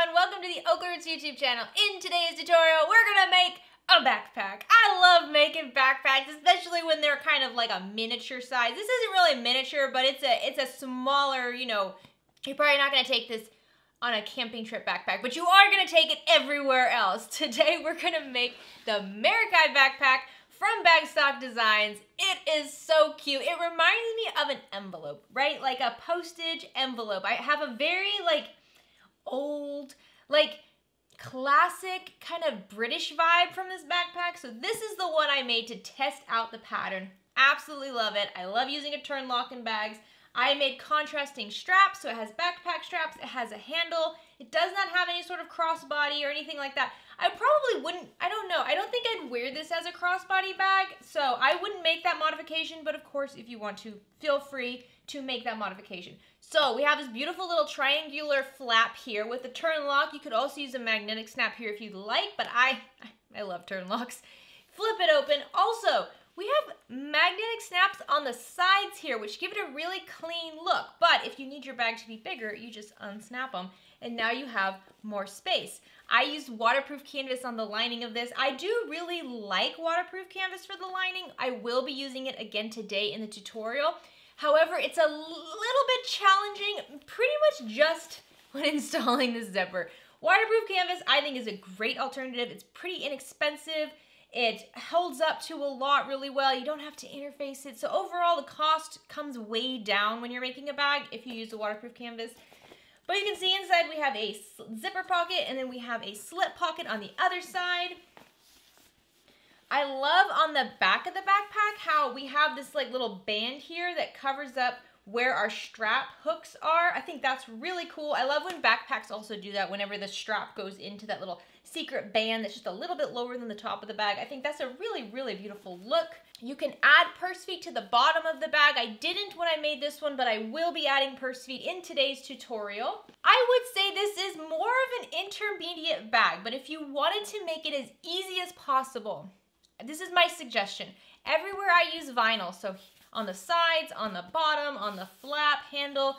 everyone, welcome to the OklaRoots YouTube channel. In today's tutorial, we're gonna make a backpack. I love making backpacks, especially when they're kind of like a miniature size. This isn't really miniature, but it's a smaller, you know, you're probably not gonna take this on a camping trip backpack, but you are gonna take it everywhere else. Today, we're gonna make the Meraki backpack from Bagstock Designs. It is so cute. It reminds me of an envelope, right? Like a postage envelope. I have a very old, classic kind of British vibe from this backpack. So this is the one I made to test out the pattern. Absolutely love it. I love using a turn lock in bags. I made contrasting straps, so it has backpack straps, it has a handle. It does not have any sort of crossbody or anything like that. I probably wouldn't, I don't know, I don't think I'd wear this as a crossbody bag, so I wouldn't make that modification, but of course, if you want to, feel free to make that modification. So we have this beautiful little triangular flap here with the turn lock. You could also use a magnetic snap here if you'd like, but I love turn locks. Flip it open. Also, we have magnetic snaps on the sides here, which give it a really clean look. But if you need your bag to be bigger, you just unsnap them, and now you have more space. I used waterproof canvas on the lining of this. I do really like waterproof canvas for the lining. I will be using it again today in the tutorial. However, it's a little bit challenging, pretty much just when installing the zipper. Waterproof canvas, I think, is a great alternative. It's pretty inexpensive. It holds up to a lot really well. You don't have to interface it. So overall, the cost comes way down when you're making a bag if you use a waterproof canvas. But you can see inside we have a zipper pocket, and then we have a slip pocket on the other side. I love on the back of the backpack how we have this little band here that covers up where our strap hooks are. I think that's really cool. I love when backpacks also do that whenever the strap goes into that little secret band that's just a little bit lower than the top of the bag. I think that's a really, really beautiful look. You can add purse feet to the bottom of the bag. I didn't when I made this one, but I will be adding purse feet in today's tutorial. I would say this is more of an intermediate bag, but if you wanted to make it as easy as possible, this is my suggestion. Everywhere I use vinyl, so on the sides, on the bottom, on the flap handle,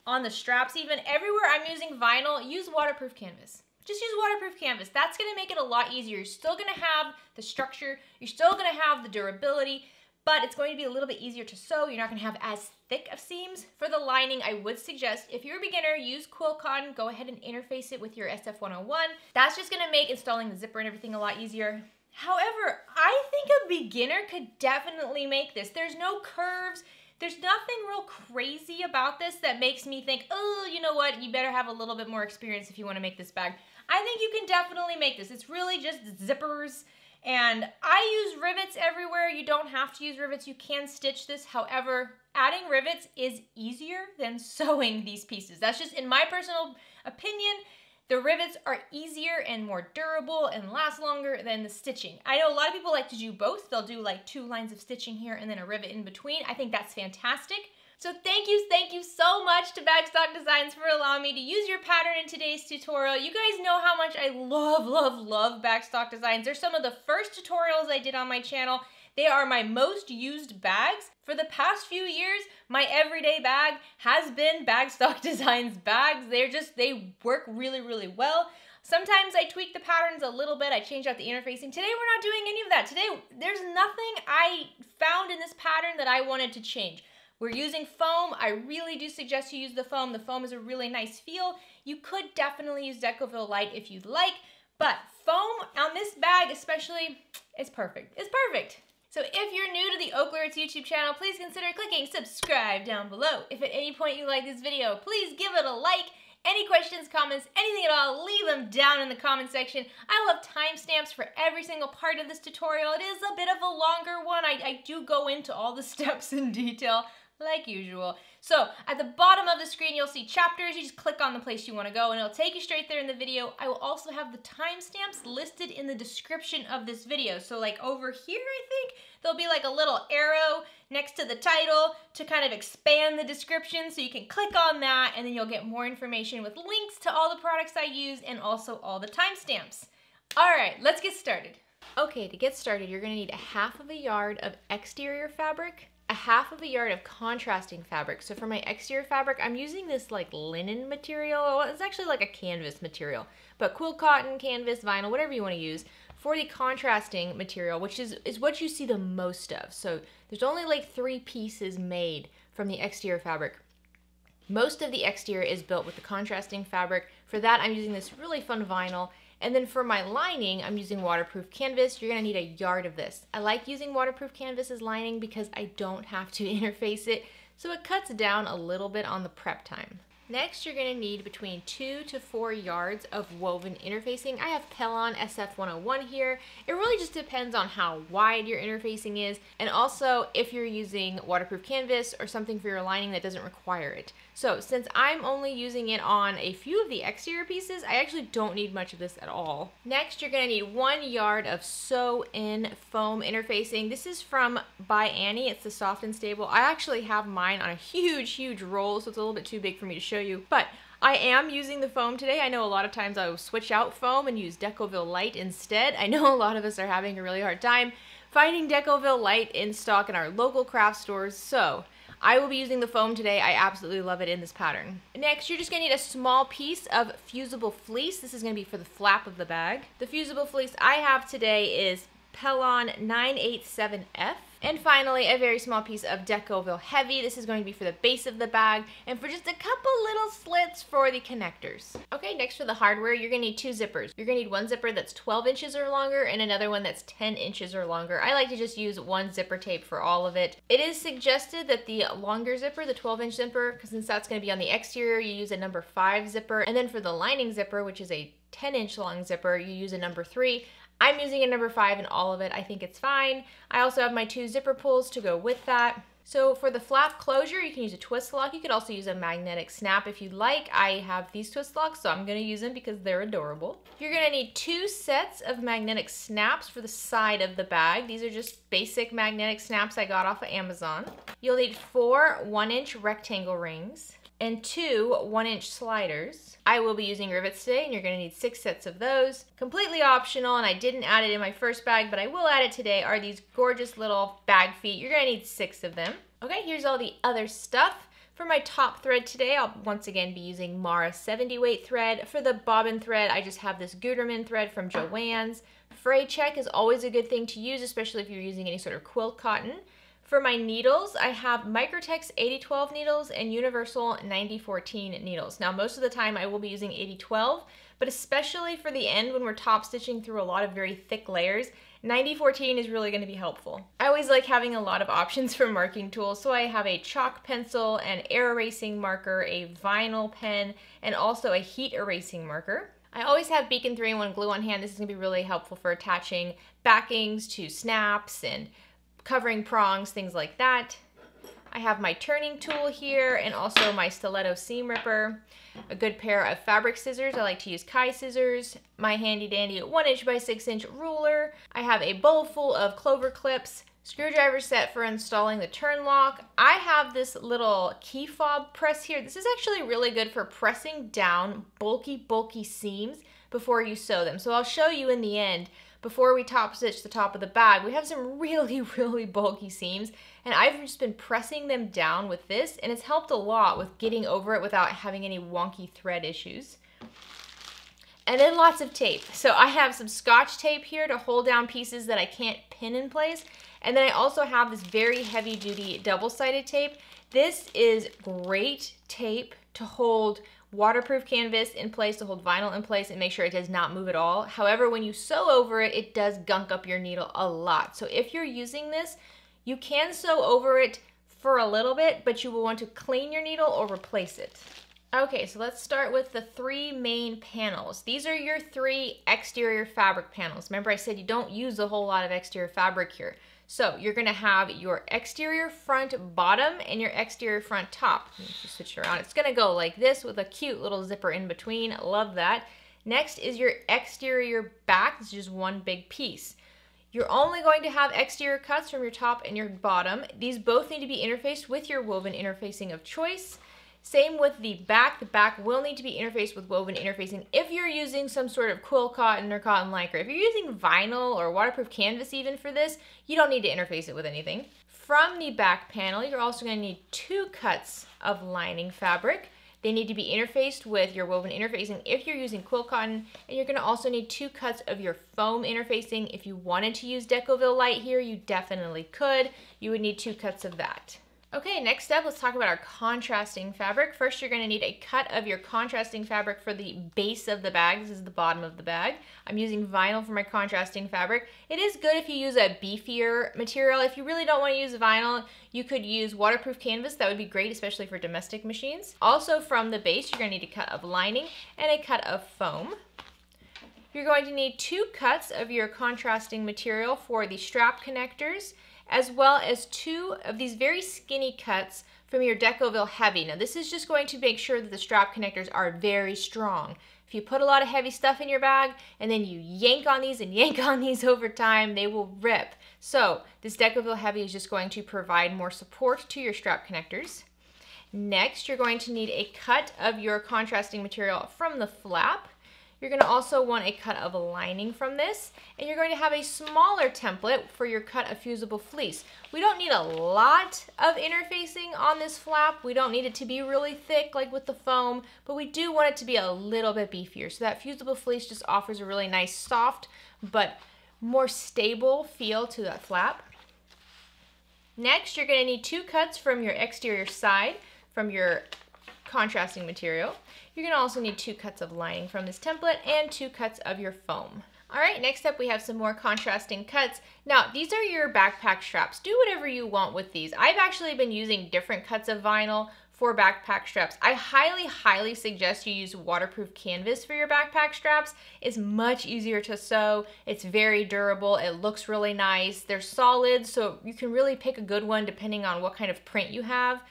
on the straps even, everywhere I'm using vinyl, use waterproof canvas. Just use waterproof canvas. That's gonna make it a lot easier. You're still gonna have the structure, you're still gonna have the durability, but it's going to be a little bit easier to sew. You're not gonna have as thick of seams. For the lining, I would suggest, if you're a beginner, use quill cotton. Go ahead and interface it with your SF101. That's just gonna make installing the zipper and everything a lot easier. However, I think a beginner could definitely make this. There's no curves. There's nothing real crazy about this that makes me think, oh, you know what? You better have a little bit more experience if you want to make this bag. I think you can definitely make this. It's really just zippers, and I use rivets everywhere. You don't have to use rivets. You can stitch this. However, adding rivets is easier than sewing these pieces. That's just in my personal opinion. The rivets are easier and more durable and last longer than the stitching. I know a lot of people like to do both. They'll do 2 lines of stitching here and then a rivet in between. I think that's fantastic. So thank you so much to Bagstock Designs for allowing me to use your pattern in today's tutorial. You guys know how much I love Bagstock Designs. They're some of the first tutorials I did on my channel. They are my most used bags. For the past few years, my everyday bag has been Bagstock Designs bags. They work really, really well. Sometimes I tweak the patterns a little bit. I change out the interfacing. Today, we're not doing any of that. Today, there's nothing I found in this pattern that I wanted to change. We're using foam. I really do suggest you use the foam. The foam is a really nice feel. You could definitely use Decovil Light if you'd like, but foam on this bag especially, it's perfect. It's perfect. So if you're new to the OklaRoots YouTube channel, please consider clicking subscribe down below. If at any point you like this video, please give it a like. Any questions, comments, anything at all, leave them down in the comment section. I love timestamps for every single part of this tutorial. It is a bit of a longer one. I do go into all the steps in detail, like usual. So at the bottom of the screen, you'll see chapters. You just click on the place you want to go and it'll take you straight there in the video. I will also have the timestamps listed in the description of this video. So over here, I think, there'll be a little arrow next to the title to kind of expand the description. So you can click on that and then you'll get more information with links to all the products I use and also all the timestamps. All right, let's get started. Okay, to get started, you're gonna need 1/2 yard of exterior fabric. a half of a yard of contrasting fabric. So for my exterior fabric, I'm using this like linen material. Well, it's actually like a canvas material, but quilt cotton, canvas, vinyl, whatever you want to use for the contrasting material, which is what you see the most of. So there's only like 3 pieces made from the exterior fabric. Most of the exterior is built with the contrasting fabric. For that, I'm using this really fun vinyl. And then for my lining, I'm using waterproof canvas. You're gonna need a yard of this. I like using waterproof canvas as lining because I don't have to interface it, so it cuts down a little bit on the prep time. Next, you're gonna need between 2 to 4 yards of woven interfacing. I have Pellon SF101 here. It really just depends on how wide your interfacing is, and also if you're using waterproof canvas or something for your lining that doesn't require it. So since I'm only using it on a few of the exterior pieces, I actually don't need much of this at all. Next, you're gonna need 1 yard of sew-in foam interfacing. This is from By Annie. It's the soft and stable. I actually have mine on a huge roll, so it's a little bit too big for me to show you, but I am using the foam today. I know a lot of times I will switch out foam and use Decoville Light instead. I know a lot of us are having a really hard time finding Decoville Light in stock in our local craft stores, so I will be using the foam today. I absolutely love it in this pattern. Next, you're just gonna need a small piece of fusible fleece. This is gonna be for the flap of the bag. The fusible fleece I have today is Pellon 987F. And finally, a very small piece of Decoville Heavy. This is going to be for the base of the bag and for just a couple little slits for the connectors. Okay, next for the hardware, you're gonna need 2 zippers. You're gonna need 1 zipper that's 12 inches or longer and another one that's 10 inches or longer. I like to just use 1 zipper tape for all of it. It is suggested that the longer zipper, the 12-inch zipper, because since that's gonna be on the exterior, you use a number 5 zipper. And then for the lining zipper, which is a 10-inch long zipper, you use a number 3. I'm using a number 5 in all of it. I think it's fine. I also have my 2 zipper pulls to go with that. So for the flap closure, you can use a twist lock. You could also use a magnetic snap if you'd like. I have these twist locks, so I'm gonna use them because they're adorable. You're gonna need 2 sets of magnetic snaps for the side of the bag. These are just basic magnetic snaps I got off of Amazon. You'll need 4 1-inch rectangle rings and 2 1-inch sliders. I will be using rivets today, and you're gonna need 6 sets of those. Completely optional, and I didn't add it in my first bag, but I will add it today, are these gorgeous little bag feet. You're gonna need 6 of them. Okay, here's all the other stuff. For my top thread today, I'll once again be using Mara 70 weight thread. For the bobbin thread, I just have this Gutermann thread from Joann's. Fray check is always a good thing to use, especially if you're using any sort of quilt cotton. For my needles, I have Microtex 8012 needles and Universal 9014 needles. Now, most of the time I will be using 8012, but especially for the end when we're top stitching through a lot of very thick layers, 9014 is really gonna be helpful. I always like having a lot of options for marking tools, so I have a chalk pencil, an air erasing marker, a vinyl pen, and also a heat erasing marker. I always have Beacon 3-in-1 glue on hand. This is gonna be really helpful for attaching backings to snaps and covering prongs, things like that. I have my turning tool here and also my stiletto seam ripper, a good pair of fabric scissors. I like to use Kai scissors, my handy dandy 1-inch by 6-inch ruler. I have a bowl full of clover clips, screwdriver set for installing the turn lock. I have this little key fob press here. This is actually really good for pressing down bulky seams before you sew them. So I'll show you in the end. Before we top stitch the top of the bag, we have some really bulky seams, and I've just been pressing them down with this, and it's helped a lot with getting over it without having any wonky thread issues. And then lots of tape. So I have some Scotch tape here to hold down pieces that I can't pin in place, and then I also have this very heavy duty double-sided tape. This is great tape to hold waterproof canvas in place, to hold vinyl in place and make sure it does not move at all. However, when you sew over it, it does gunk up your needle a lot. So if you're using this, you can sew over it for a little bit, but you will want to clean your needle or replace it. Okay, so let's start with the 3 main panels. These are your 3 exterior fabric panels. Remember I said you don't use a whole lot of exterior fabric here. So you're gonna have your exterior front bottom and your exterior front top. Let me just switch it around. It's gonna go like this with a cute little zipper in between. Love that. Next is your exterior back. This is just one big piece. You're only going to have exterior cuts from your top and your bottom. These both need to be interfaced with your woven interfacing of choice. Same with the back. The back will need to be interfaced with woven interfacing if you're using some sort of quilt cotton or cotton lycra. If you're using vinyl or waterproof canvas even for this, you don't need to interface it with anything. from the back panel, you're also going to need 2 cuts of lining fabric. They need to be interfaced with your woven interfacing if you're using quilt cotton, and you're going to also need 2 cuts of your foam interfacing. If you wanted to use Decoville Light here, you definitely could. You would need 2 cuts of that. Okay, next up, let's talk about our contrasting fabric. First, you're going to need a cut of your contrasting fabric for the base of the bag. This is the bottom of the bag. I'm using vinyl for my contrasting fabric. It is good if you use a beefier material. If you really don't want to use vinyl, you could use waterproof canvas. That would be great, especially for domestic machines. Also, from the base, you're going to need a cut of lining and a cut of foam. You're going to need 2 cuts of your contrasting material for the strap connectors, as well as 2 of these very skinny cuts from your Decoville Heavy. Now this is just going to make sure that the strap connectors are very strong. If you put a lot of heavy stuff in your bag and then you yank on these and yank on these over time, they will rip. So this Decoville Heavy is just going to provide more support to your strap connectors. Next, you're going to need a cut of your contrasting material from the flap. You're going to also want a cut of lining from this, and you're going to have a smaller template for your cut of fusible fleece. We don't need a lot of interfacing on this flap. We don't need it to be really thick like with the foam, but we do want it to be a little bit beefier. So that fusible fleece just offers a really nice soft but more stable feel to that flap. Next, you're going to need 2 cuts from your exterior side from your contrasting material. You're going to also need 2 cuts of lining from this template and 2 cuts of your foam. All right, next up we have some more contrasting cuts. Now, these are your backpack straps. Do whatever you want with these. I've actually been using different cuts of vinyl for backpack straps. I highly suggest you use waterproof canvas for your backpack straps. It's much easier to sew. It's very durable. It looks really nice. They're solid, so you can really pick a good one depending on what kind of print you have.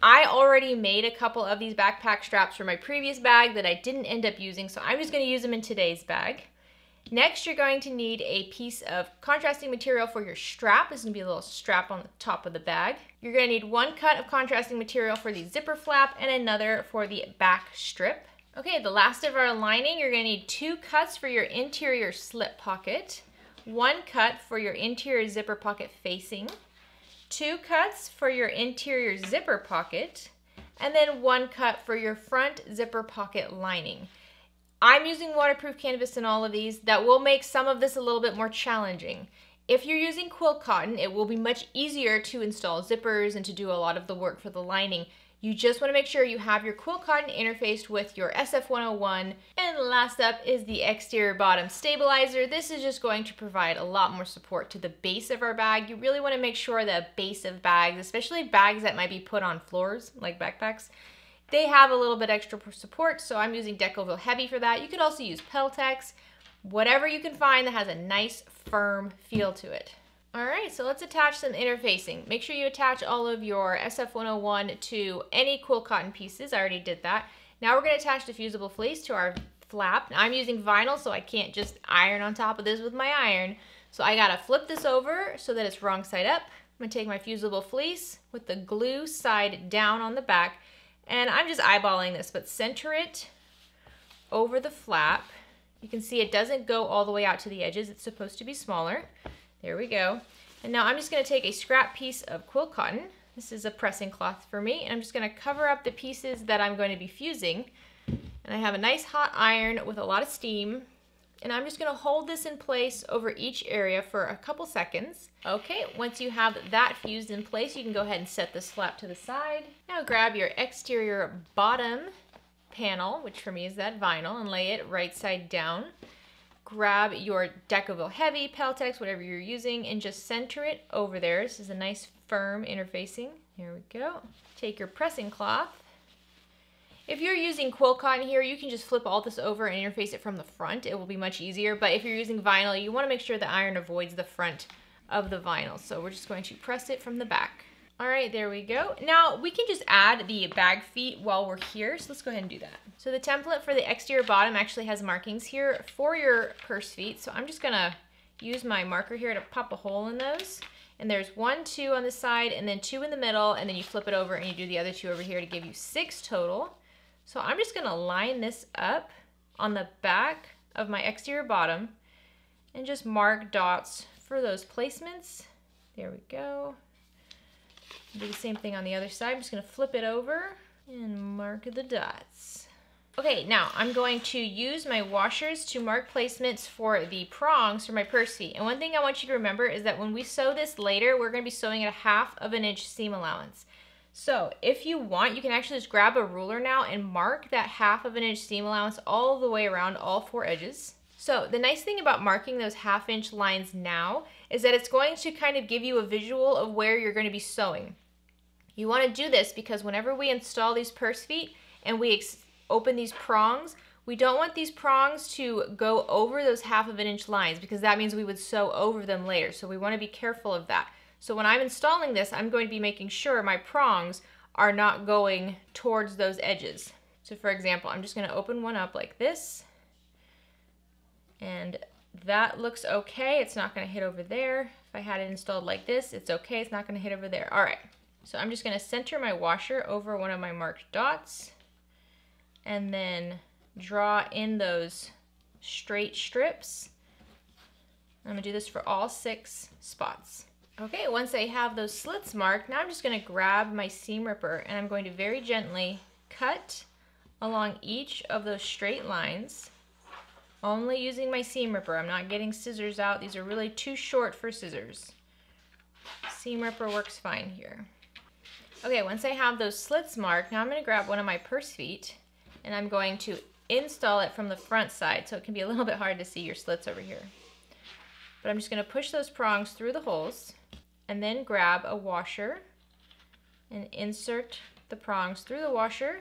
I already made a couple of these backpack straps for my previous bag that I didn't end up using, so I'm just going to use them in today's bag. Next, you're going to need a piece of contrasting material for your strap. This is going to be a little strap on the top of the bag. You're going to need 1 cut of contrasting material for the zipper flap and another for the back strip. Okay, the last of our lining, you're going to need 2 cuts for your interior slip pocket, 1 cut for your interior zipper pocket facing, 2 cuts for your interior zipper pocket, and then 1 cut for your front zipper pocket lining. I'm using waterproof canvas in all of these. That will make some of this a little bit more challenging. If you're using quilt cotton, it will be much easier to install zippers and to do a lot of the work for the lining. You just want to make sure you have your quilt cotton interfaced with your SF101. And last up is the exterior bottom stabilizer. This is just going to provide a lot more support to the base of our bag. You really want to make sure the base of bags, especially bags that might be put on floors like backpacks, they have a little bit extra support. So I'm using Decoville Heavy for that. You could also use Peltex, whatever you can find that has a nice firm feel to it. All right, so let's attach some interfacing. Make sure you attach all of your SF101 to any quilt cotton pieces. I already did that. Now we're going to attach the fusible fleece to our flap. Now I'm using vinyl, so I can't just iron on top of this with my iron. So I got to flip this over so that it's wrong side up. I'm going to take my fusible fleece with the glue side down on the back, and I'm just eyeballing this, but center it over the flap. You can see it doesn't go all the way out to the edges. It's supposed to be smaller. There we go. And now I'm just going to take a scrap piece of quilt cotton. This is a pressing cloth for me, and I'm just going to cover up the pieces that I'm going to be fusing. And I have a nice hot iron with a lot of steam, and I'm just going to hold this in place over each area for a couple seconds. Okay, once you have that fused in place, you can go ahead and set this flap to the side. Now grab your exterior bottom panel, which for me is that vinyl, and lay it right side down. Grab your Decoville Heavy, Peltex, whatever you're using, and just center it over there. This is a nice firm interfacing. Here we go. Take your pressing cloth. If you're using quilt cotton here, you can just flip all this over and interface it from the front. It will be much easier, but if you're using vinyl, you want to make sure the iron avoids the front of the vinyl. So we're just going to press it from the back. All right, there we go. Now we can just add the bag feet while we're here, so let's go ahead and do that. So the template for the exterior bottom actually has markings here for your purse feet, so I'm just gonna use my marker here to pop a hole in those. And there's 1, 2 on the side, and then 2 in the middle, and then you flip it over and you do the other 2 over here to give you 6 total. So I'm just gonna line this up on the back of my exterior bottom and just mark dots for those placements. There we go. Do the same thing on the other side. I'm just gonna flip it over and mark the dots. Okay, now I'm going to use my washers to mark placements for the prongs for my purse feet. And one thing I want you to remember is that when we sew this later, we're gonna be sewing at a 1/2 inch seam allowance. So if you want, you can actually just grab a ruler now and mark that 1/2 inch seam allowance all the way around all 4 edges. So the nice thing about marking those 1/2 inch lines now is that it's going to kind of give you a visual of where you're going to be sewing. You want to do this because whenever we install these purse feet and we open these prongs, we don't want these prongs to go over those 1/2 inch lines because that means we would sew over them later. So we want to be careful of that. So when I'm installing this, I'm going to be making sure my prongs are not going towards those edges. So for example, I'm just going to open one up like this. And that looks okay. It's not going to hit over there. If I had it installed like this, it's okay. It's not going to hit over there. All right. So I'm just going to center my washer over one of my marked dots and then draw in those straight strips. I'm going to do this for all 6 spots. Okay, once I have those slits marked, now I'm just going to grab my seam ripper and I'm going to very gently cut along each of those straight lines. Only using my seam ripper. I'm not getting scissors out. These are really too short for scissors. Seam ripper works fine here. Okay, once I have those slits marked, now I'm going to grab one of my purse feet and I'm going to install it from the front side so it can be a little bit hard to see your slits over here. But I'm just going to push those prongs through the holes and then grab a washer and insert the prongs through the washer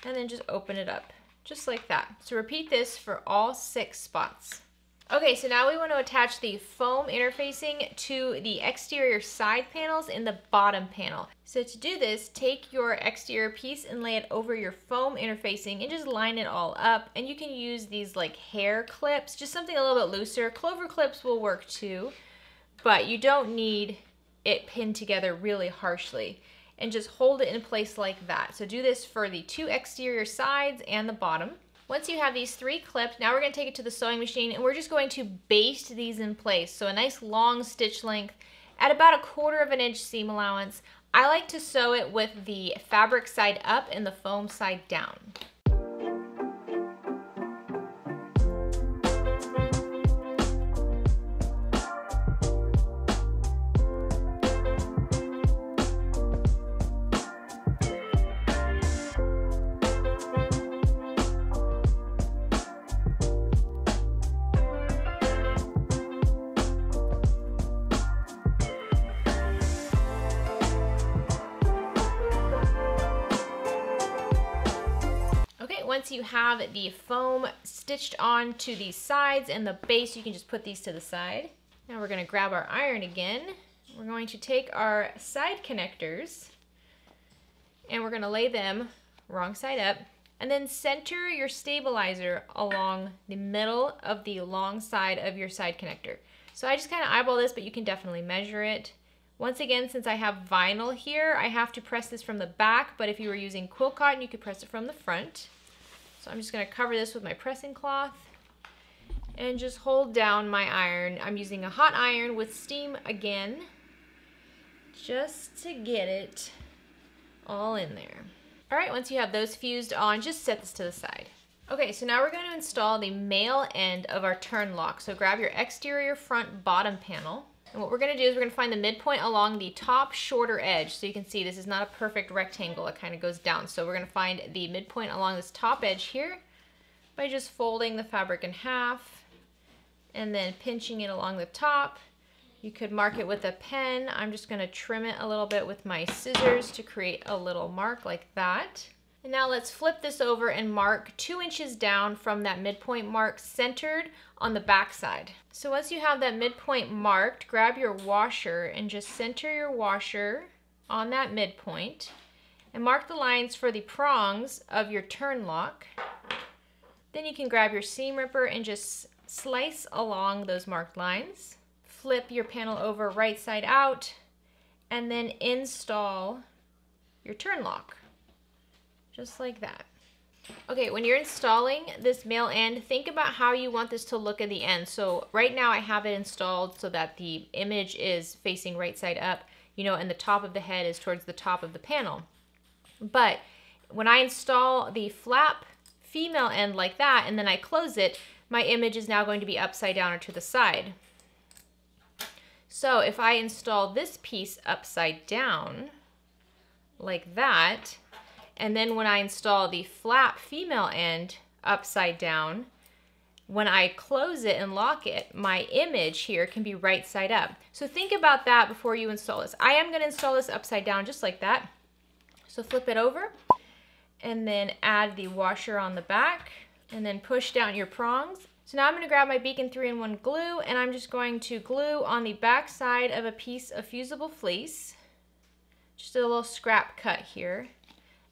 and then just open it up. Just like that. So repeat this for all 6 spots. Okay, so now we want to attach the foam interfacing to the exterior side panels in the bottom panel. So to do this, take your exterior piece and lay it over your foam interfacing and just line it all up. And you can use these like hair clips, just something a little bit looser. Clover clips will work too, but you don't need it pinned together really harshly. And just hold it in place like that. So do this for the 2 exterior sides and the bottom. Once you have these 3 clipped, now we're going to take it to the sewing machine and we're just going to baste these in place. So a nice long stitch length at about 1/4 inch seam allowance. I like to sew it with the fabric side up and the foam side down. Once you have the foam stitched on to the sides and the base, you can just put these to the side. Now we're going to grab our iron again. We're going to take our side connectors and we're going to lay them wrong side up and then center your stabilizer along the middle of the long side of your side connector. So I just kind of eyeball this, but you can definitely measure it. Once again, since I have vinyl here, I have to press this from the back, but if you were using quilt cotton, you could press it from the front. So I'm just going to cover this with my pressing cloth and just hold down my iron. I'm using a hot iron with steam again, just to get it all in there. All right, once you have those fused on, just set this to the side. Okay, so now we're going to install the male end of our turn lock. So grab your exterior front bottom panel. And what we're going to do is we're going to find the midpoint along the top shorter edge. So you can see this is not a perfect rectangle. It kind of goes down. So we're going to find the midpoint along this top edge here by just folding the fabric in half and then pinching it along the top. You could mark it with a pen. I'm just going to trim it a little bit with my scissors to create a little mark like that. And now let's flip this over and mark 2 inches down from that midpoint mark centered on the back side. So once you have that midpoint marked, grab your washer and just center your washer on that midpoint and mark the lines for the prongs of your turn lock. Then you can grab your seam ripper and just slice along those marked lines. Flip your panel over right side out and then install your turn lock. Just like that. Okay, when you're installing this male end, think about how you want this to look at the end. So right now I have it installed so that the image is facing right side up. you know, and the top of the head is towards the top of the panel. But when I install the flap female end like that, and then I close it, my image is now going to be upside down or to the side. So if I install this piece upside down, like that, and then when I install the flap female end upside down, when I close it and lock it, my image here can be right side up. So think about that before you install this. I am going to install this upside down just like that. So flip it over and then add the washer on the back and then push down your prongs. So now I'm going to grab my Beacon 3-in-1 glue, and I'm just going to glue on the back side of a piece of fusible fleece. Just a little scrap cut here.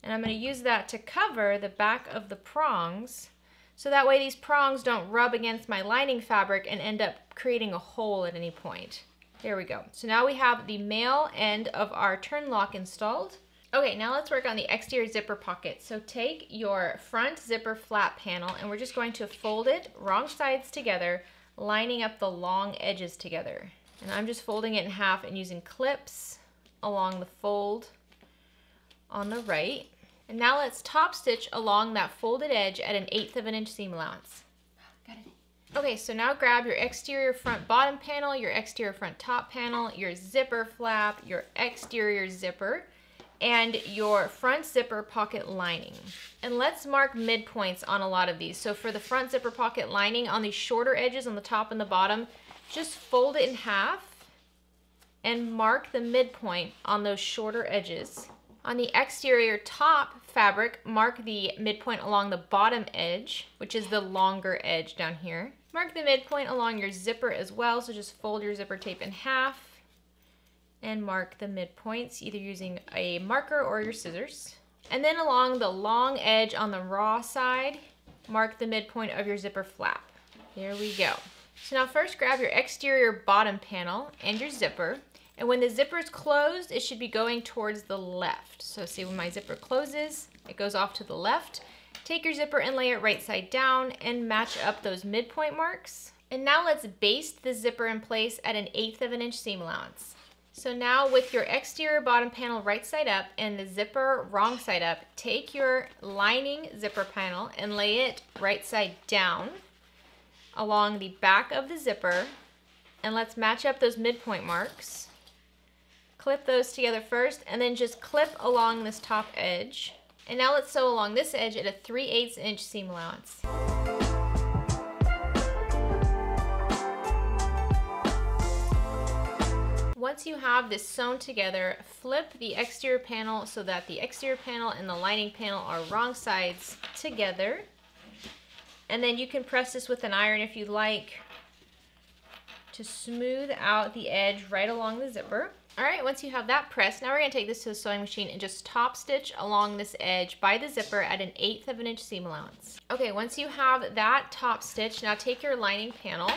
And I'm going to use that to cover the back of the prongs, so that way these prongs don't rub against my lining fabric and end up creating a hole at any point. There we go. So now we have the male end of our turn lock installed. Okay, now let's work on the exterior zipper pocket. So take your front zipper flap panel, and we're just going to fold it wrong sides together, lining up the long edges together. And I'm just folding it in half and using clips along the fold on the right. And now let's top stitch along that folded edge at an 1/8 of an inch seam allowance. Got it. Okay, so now grab your exterior front bottom panel, your exterior front top panel, your zipper flap, your exterior zipper, and your front zipper pocket lining. And let's mark midpoints on a lot of these. So for the front zipper pocket lining, on these shorter edges on the top and the bottom, just fold it in half and mark the midpoint on those shorter edges. On the exterior top fabric, mark the midpoint along the bottom edge, which is the longer edge down here. Mark the midpoint along your zipper as well, so just fold your zipper tape in half and mark the midpoints, either using a marker or your scissors. And then along the long edge on the raw side, mark the midpoint of your zipper flap. There we go. So now first grab your exterior bottom panel and your zipper. And when the zipper is closed, it should be going towards the left. So see, when my zipper closes, it goes off to the left. Take your zipper and lay it right side down and match up those midpoint marks. And now let's baste the zipper in place at an 1/8 of an inch seam allowance. So now with your exterior bottom panel right side up and the zipper wrong side up, take your lining zipper panel and lay it right side down along the back of the zipper. And let's match up those midpoint marks. Clip those together first, and then just clip along this top edge. And now let's sew along this edge at a 3/8 inch seam allowance. Once you have this sewn together, flip the exterior panel so that the exterior panel and the lining panel are wrong sides together. And then you can press this with an iron if you'd like to smooth out the edge right along the zipper. All right, once you have that pressed, now we're gonna take this to the sewing machine and just top stitch along this edge by the zipper at an 1/8 of an inch seam allowance. Okay, once you have that top stitch, now take your lining panel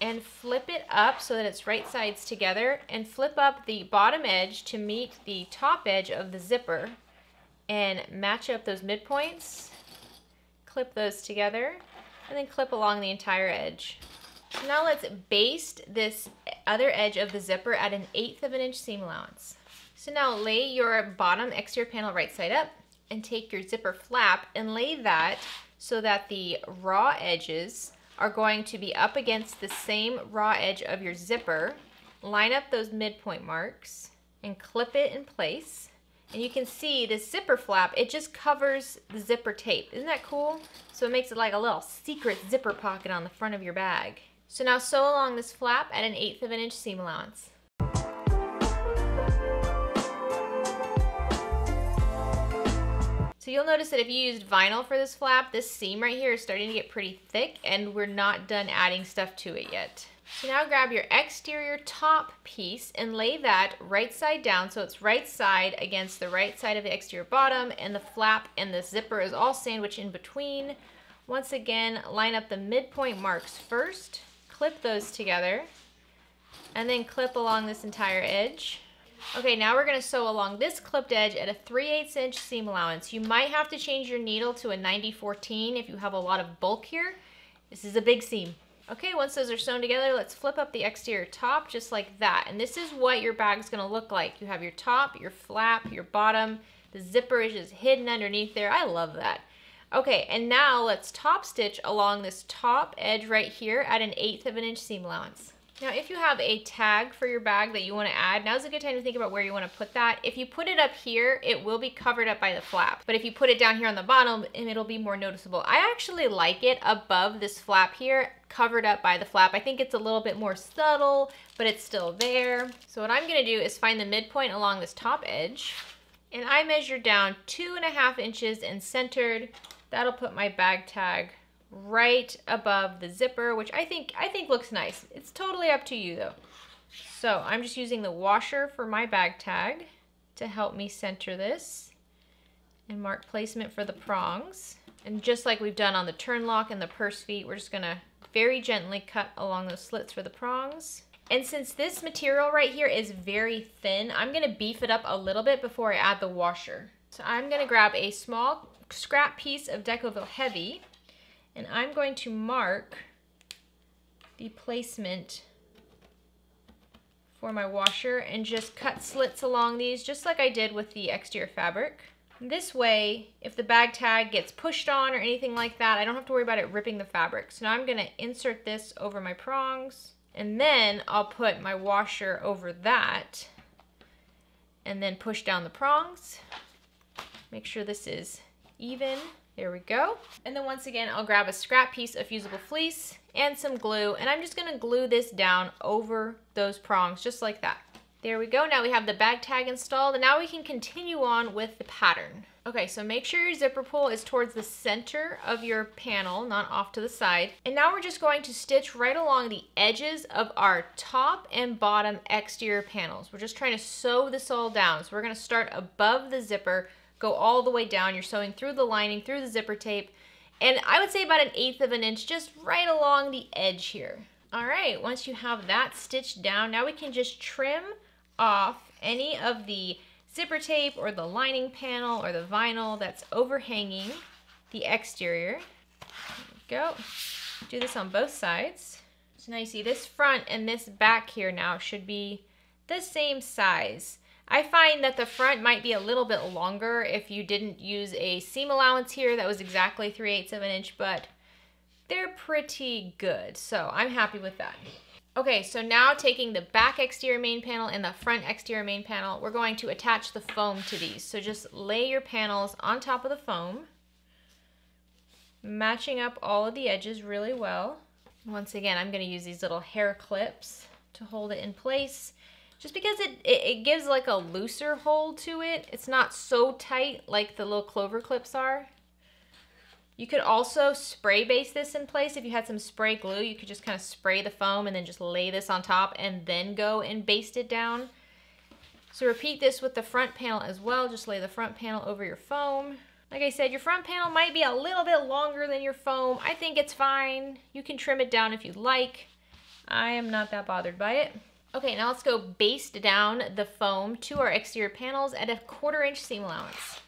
and flip it up so that it's right sides together, and flip up the bottom edge to meet the top edge of the zipper and match up those midpoints, clip those together, and then clip along the entire edge. So now let's baste this other edge of the zipper at an 1/8 of an inch seam allowance. So now lay your bottom exterior panel right side up and take your zipper flap and lay that so that the raw edges are going to be up against the same raw edge of your zipper. Line up those midpoint marks and clip it in place. And you can see the zipper flap, it just covers the zipper tape. Isn't that cool? So it makes it like a little secret zipper pocket on the front of your bag. So now sew along this flap at an 1/8 of an inch seam allowance. So you'll notice that if you used vinyl for this flap, this seam right here is starting to get pretty thick, and we're not done adding stuff to it yet. So now grab your exterior top piece and lay that right side down so it's right side against the right side of the exterior bottom, and the flap and the zipper is all sandwiched in between. Once again, line up the midpoint marks first, clip those together, and then clip along this entire edge. Okay, now we're going to sew along this clipped edge at a 3/8 inch seam allowance. You might have to change your needle to a 90-14 if you have a lot of bulk here. This is a big seam. Okay, once those are sewn together, let's flip up the exterior top just like that. And this is what your bag's gonna look like. You have your top, your flap, your bottom. The zipper is just hidden underneath there. I love that. Okay, and now let's top stitch along this top edge right here at an 1/8 of an inch seam allowance. Now, if you have a tag for your bag that you want to add, now's a good time to think about where you want to put that. If you put it up here, it will be covered up by the flap. But if you put it down here on the bottom, it'll be more noticeable. I actually like it above this flap here, covered up by the flap. I think it's a little bit more subtle, but it's still there. So what I'm going to do is find the midpoint along this top edge. And I measure down 2.5 inches and centered. That'll put my bag tag right above the zipper, which I think looks nice. It's totally up to you though. So I'm just using the washer for my bag tag to help me center this and mark placement for the prongs. And just like we've done on the turn lock and the purse feet, we're just gonna very gently cut along those slits for the prongs. And since this material right here is very thin, I'm gonna beef it up a little bit before I add the washer. So I'm gonna grab a small scrap piece of Decovil Heavy, and I'm going to mark the placement for my washer and just cut slits along these just like I did with the exterior fabric. This way, if the bag tag gets pushed on or anything like that, I don't have to worry about it ripping the fabric. So now I'm gonna insert this over my prongs, and then I'll put my washer over that and then push down the prongs. Make sure this is even. There we go. And then once again, I'll grab a scrap piece of fusible fleece and some glue, and I'm just gonna glue this down over those prongs, just like that. There we go. Now we have the bag tag installed, and now we can continue on with the pattern. Okay, so make sure your zipper pull is towards the center of your panel, not off to the side. And now we're just going to stitch right along the edges of our top and bottom exterior panels. We're just trying to sew this all down. So we're gonna start above the zipper, go all the way down. You're sewing through the lining, through the zipper tape, and I would say about an 1/8 of an inch, just right along the edge here. All right, once you have that stitched down, now we can just trim off any of the zipper tape or the lining panel or the vinyl that's overhanging the exterior. There we go. Do this on both sides. So now you see this front and this back here now should be the same size. I find that the front might be a little bit longer if you didn't use a seam allowance here that was exactly 3/8 of an inch, but they're pretty good, so I'm happy with that. Okay, so now taking the back exterior main panel and the front exterior main panel, we're going to attach the foam to these. So just lay your panels on top of the foam, matching up all of the edges really well. Once again, I'm going to use these little hair clips to hold it in place, just because it gives like a looser hold to it. It's not so tight like the little clover clips are. You could also spray base this in place. If you had some spray glue, you could just kind of spray the foam and then just lay this on top and then go and baste it down. So repeat this with the front panel as well. Just lay the front panel over your foam. Like I said, your front panel might be a little bit longer than your foam. I think it's fine. You can trim it down if you'd like. I am not that bothered by it. Okay, now let's go baste down the foam to our exterior panels at a 1/4 inch seam allowance.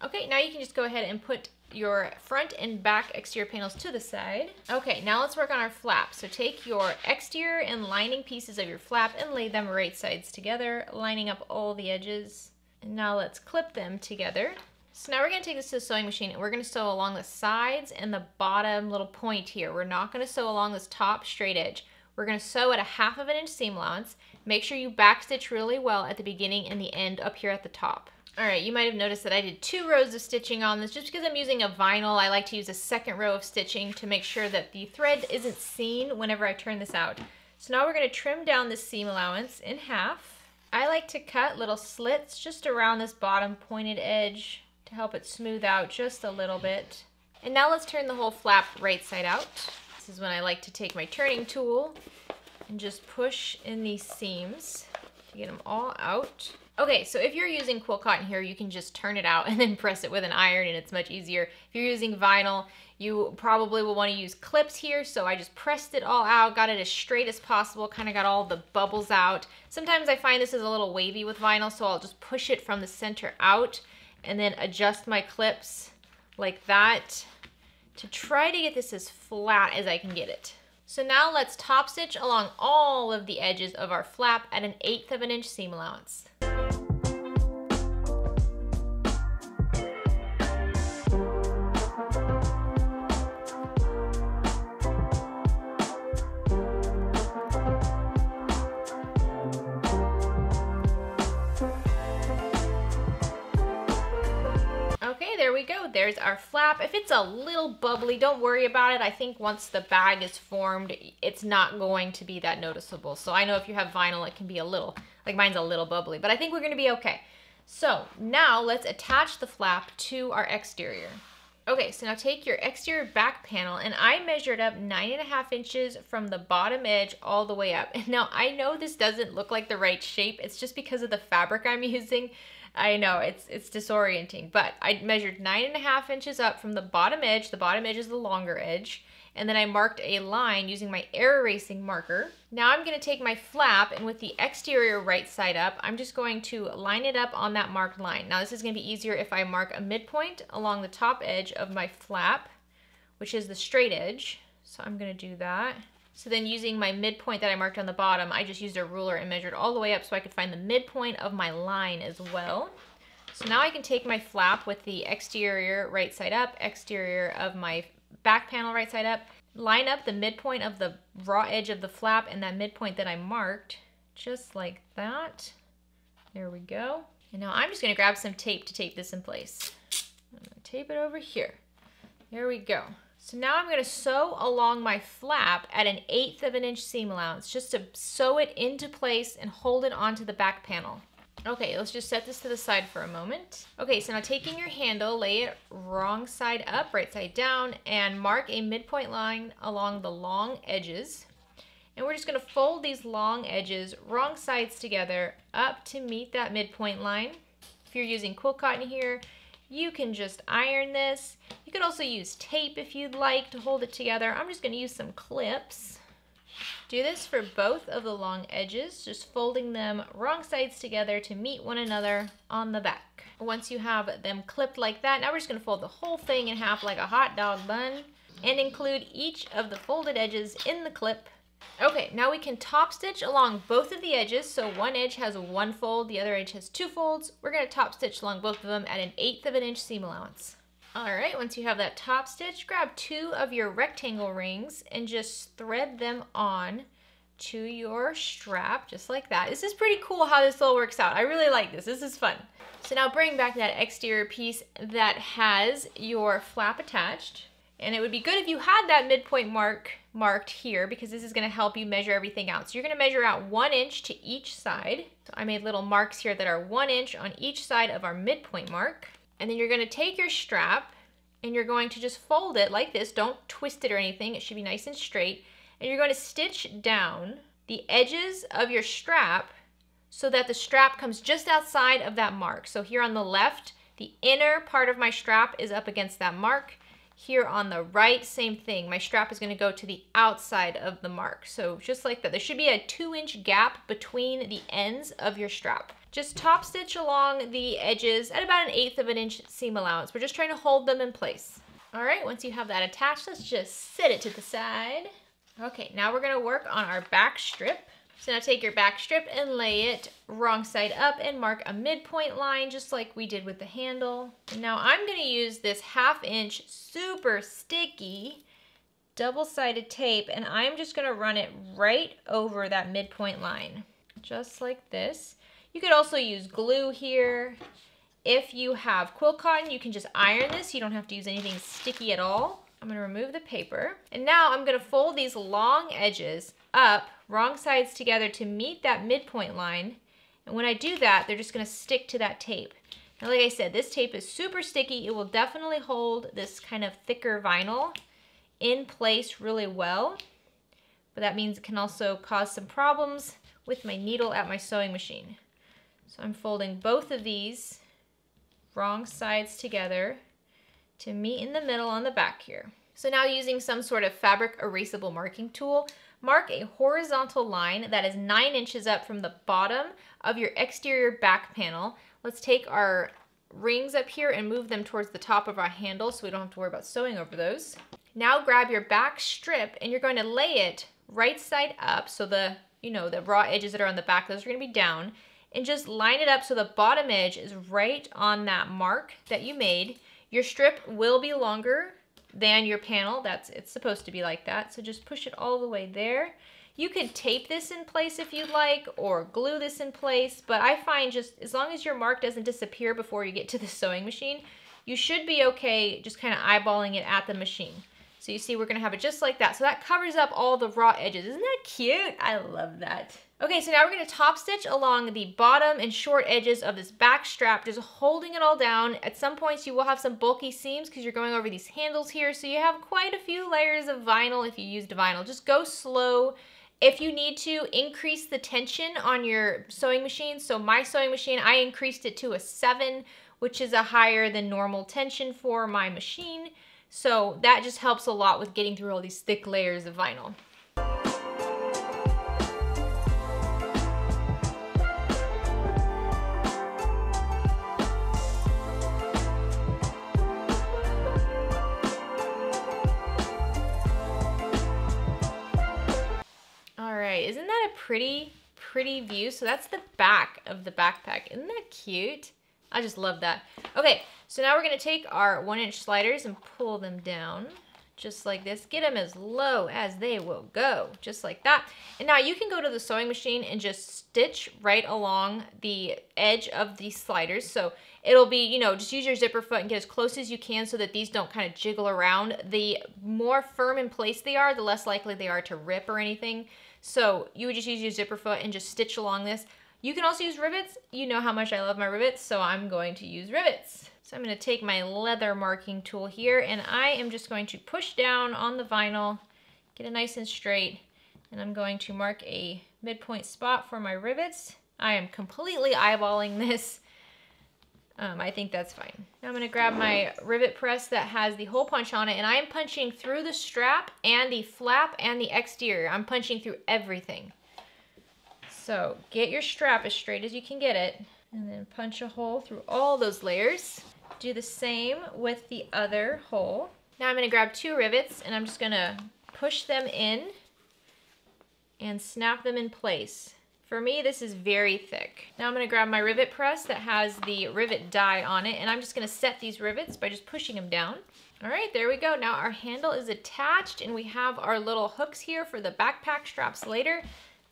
Okay, now you can just go ahead and put your front and back exterior panels to the side. Okay, now let's work on our flap. So take your exterior and lining pieces of your flap and lay them right sides together, lining up all the edges. And now let's clip them together. So now we're gonna take this to the sewing machine and we're gonna sew along the sides and the bottom little point here. We're not gonna sew along this top straight edge. We're gonna sew at a 1/2 inch seam allowance. Make sure you backstitch really well at the beginning and the end up here at the top. All right, you might have noticed that I did 2 rows of stitching on this. Just because I'm using a vinyl, I like to use a second row of stitching to make sure that the thread isn't seen whenever I turn this out. So now we're gonna trim down this seam allowance in half. I like to cut little slits just around this bottom pointed edge to help it smooth out just a little bit. And now let's turn the whole flap right side out. This is when I like to take my turning tool and just push in these seams to get them all out. Okay, so if you're using quilt cotton here, you can just turn it out and then press it with an iron and it's much easier. If you're using vinyl, you probably will want to use clips here, so I just pressed it all out, got it as straight as possible, kind of got all the bubbles out. Sometimes I find this is a little wavy with vinyl, so I'll just push it from the center out and then adjust my clips like that to try to get this as flat as I can get it. So now let's top stitch along all of the edges of our flap at an 1/8 of an inch seam allowance. Okay, there we go. There's our flap. If it's a little bubbly, don't worry about it. I think once the bag is formed, it's not going to be that noticeable. So I know if you have vinyl, it can be a little, like mine's a little bubbly, but I think we're gonna be okay. So now let's attach the flap to our exterior. Okay, so now take your exterior back panel, and I measured up 9.5 inches from the bottom edge all the way up. And now I know this doesn't look like the right shape. It's just because of the fabric I'm using. I know it's disorienting, but I measured 9.5 inches up from the bottom edge. The bottom edge is the longer edge. And then I marked a line using my air erasing marker. Now I'm gonna take my flap, and with the exterior right side up, I'm just going to line it up on that marked line. Now this is gonna be easier if I mark a midpoint along the top edge of my flap, which is the straight edge. So I'm gonna do that. So then using my midpoint that I marked on the bottom, I just used a ruler and measured all the way up so I could find the midpoint of my line as well. So now I can take my flap with the exterior right side up, exterior of my back panel right side up, line up the midpoint of the raw edge of the flap and that midpoint that I marked, just like that. There we go. And now I'm just gonna grab some tape to tape this in place. I'm gonna tape it over here. There we go. So now I'm gonna sew along my flap at an 1/8 of an inch seam allowance, just to sew it into place and hold it onto the back panel. Okay, let's just set this to the side for a moment. Okay, so now taking your handle, lay it wrong side up, right side down, and mark a midpoint line along the long edges. And we're just gonna fold these long edges, wrong sides together, up to meet that midpoint line. If you're using quilt cotton here, you can just iron this. You could also use tape if you'd like to hold it together. I'm just gonna use some clips. Do this for both of the long edges, just folding them wrong sides together to meet one another on the back. Once you have them clipped like that, now we're just gonna fold the whole thing in half like a hot dog bun and include each of the folded edges in the clip. Okay, now we can top stitch along both of the edges. So one edge has one fold, the other edge has two folds. We're gonna top stitch along both of them at an 1/8 of an inch seam allowance. All right, once you have that top stitch, grab 2 of your rectangle rings and just thread them on to your strap, just like that. This is pretty cool how this all works out. I really like this. This is fun. So now bring back that exterior piece that has your flap attached. And it would be good if you had that midpoint marked here, because this is gonna help you measure everything out. So you're gonna measure out 1 inch to each side. So I made little marks here that are 1 inch on each side of our midpoint mark. And then you're gonna take your strap and you're going to just fold it like this. Don't twist it or anything. It should be nice and straight. And you're going to stitch down the edges of your strap so that the strap comes just outside of that mark. So here on the left, the inner part of my strap is up against that mark. Here on the right, same thing. My strap is going to go to the outside of the mark. So just like that. There should be a 2-inch gap between the ends of your strap. Just top stitch along the edges at about an 1/8 of an inch seam allowance. We're just trying to hold them in place. All right, once you have that attached, let's just set it to the side. Okay, now we're gonna work on our back strip. So now take your back strip and lay it wrong side up and mark a midpoint line just like we did with the handle. And now I'm gonna use this 1/2 inch super sticky double-sided tape, and I'm just gonna run it right over that midpoint line, just like this. You could also use glue here. If you have quilt cotton, you can just iron this. You don't have to use anything sticky at all. I'm gonna remove the paper. And now I'm gonna fold these long edges up, wrong sides together to meet that midpoint line. And when I do that, they're just gonna stick to that tape. Now, like I said, this tape is super sticky. It will definitely hold this kind of thicker vinyl in place really well. But that means it can also cause some problems with my needle at my sewing machine. So I'm folding both of these wrong sides together to meet in the middle on the back here. So now using some sort of fabric erasable marking tool, mark a horizontal line that is 9 inches up from the bottom of your exterior back panel. Let's take our rings up here and move them towards the top of our handle so we don't have to worry about sewing over those. Now grab your back strip and you're going to lay it right side up, so the raw edges that are on the back, those are going to be down, and just line it up so the bottom edge is right on that mark that you made. Your strip will be longer than your panel. It's supposed to be like that, so just push it all the way there. You could tape this in place if you'd like, or glue this in place, but I find just as long as your mark doesn't disappear before you get to the sewing machine, you should be okay just kind of eyeballing it at the machine. So you see we're gonna have it just like that. So that covers up all the raw edges. Isn't that cute? I love that. Okay, so now we're gonna top stitch along the bottom and short edges of this back strap, just holding it all down. At some points you will have some bulky seams because you're going over these handles here, so you have quite a few layers of vinyl if you used vinyl. Just go slow. If you need to, increase the tension on your sewing machine. So my sewing machine, I increased it to a 7, which is a higher than normal tension for my machine. So that just helps a lot with getting through all these thick layers of vinyl. All right, isn't that a pretty view? So that's the back of the backpack. Isn't that cute? I just love that. Okay, so now we're gonna take our 1-inch sliders and pull them down, just like this. Get them as low as they will go, just like that. And now you can go to the sewing machine and just stitch right along the edge of these sliders. So it'll be, just use your zipper foot and get as close as you can so that these don't kind of jiggle around. The more firm in place they are, the less likely they are to rip or anything. So you would just use your zipper foot and just stitch along this. You can also use rivets. You know how much I love my rivets, so I'm going to use rivets. So I'm going to take my leather marking tool here, and I am just going to push down on the vinyl, get it nice and straight, and I'm going to mark a midpoint spot for my rivets. I am completely eyeballing this. I think that's fine. Now I'm going to grab my rivet press that has the hole punch on it, and I am punching through the strap and the flap and the exterior. I'm punching through everything. So get your strap as straight as you can get it, and then punch a hole through all those layers. Do the same with the other hole. Now I'm gonna grab 2 rivets and I'm just gonna push them in and snap them in place. For me, this is very thick. Now I'm gonna grab my rivet press that has the rivet die on it, and I'm just gonna set these rivets by just pushing them down. All right, there we go. Now our handle is attached and we have our little hooks here for the backpack straps later.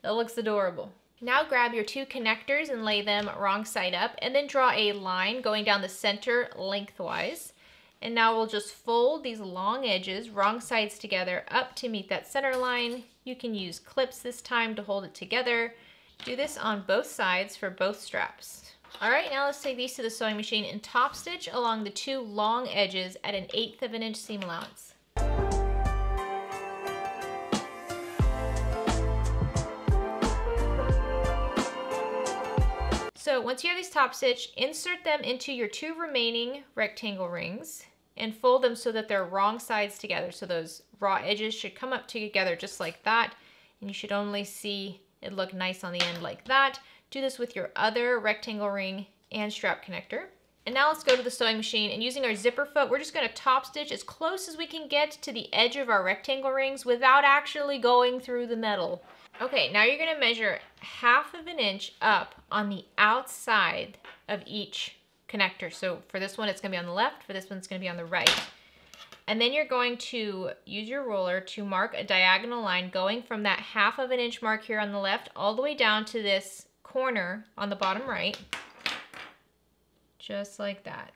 That looks adorable. Now grab your 2 connectors and lay them wrong side up, and then draw a line going down the center lengthwise. And now we'll just fold these long edges, wrong sides together, up to meet that center line. You can use clips this time to hold it together. Do this on both sides for both straps. All right, now let's take these to the sewing machine and top stitch along the 2 long edges at an 1/8 of an inch seam allowance. So once you have these top stitch, insert them into your 2 remaining rectangle rings and fold them so that they're wrong sides together. So those raw edges should come up together just like that, and you should only see it look nice on the end like that. Do this with your other rectangle ring and strap connector. And now let's go to the sewing machine, and using our zipper foot, we're just gonna top stitch as close as we can get to the edge of our rectangle rings without actually going through the metal. Okay, now you're gonna measure 1/2 of an inch up on the outside of each connector. So for this one, it's gonna be on the left. For this one, it's gonna be on the right. And then you're going to use your ruler to mark a diagonal line going from that 1/2 of an inch mark here on the left all the way down to this corner on the bottom right. Just like that.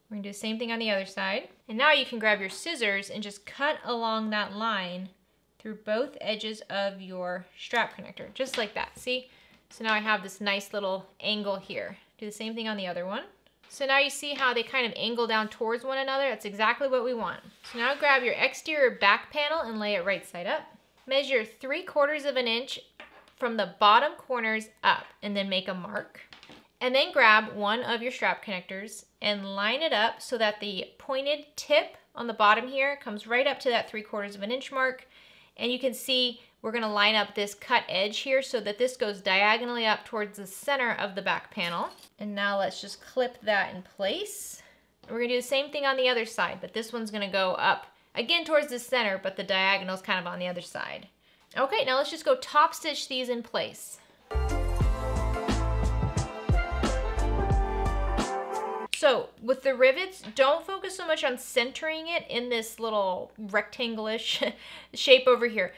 We're gonna do the same thing on the other side. And now you can grab your scissors and just cut along that line through both edges of your strap connector, just like that, see? So now I have this nice little angle here. Do the same thing on the other one. So now you see how they kind of angle down towards one another? That's exactly what we want. So now grab your exterior back panel and lay it right side up. Measure 3/4 of an inch from the bottom corners up and then make a mark. And then grab one of your strap connectors and line it up so that the pointed tip on the bottom here comes right up to that 3/4 of an inch mark. And you can see we're gonna line up this cut edge here so that this goes diagonally up towards the center of the back panel. And now let's just clip that in place. We're gonna do the same thing on the other side, but this one's gonna go up again towards the center, but the diagonal's kind of on the other side. Okay, now let's just go top stitch these in place. So with the rivets, don't focus so much on centering it in this little rectangle-ish shape over here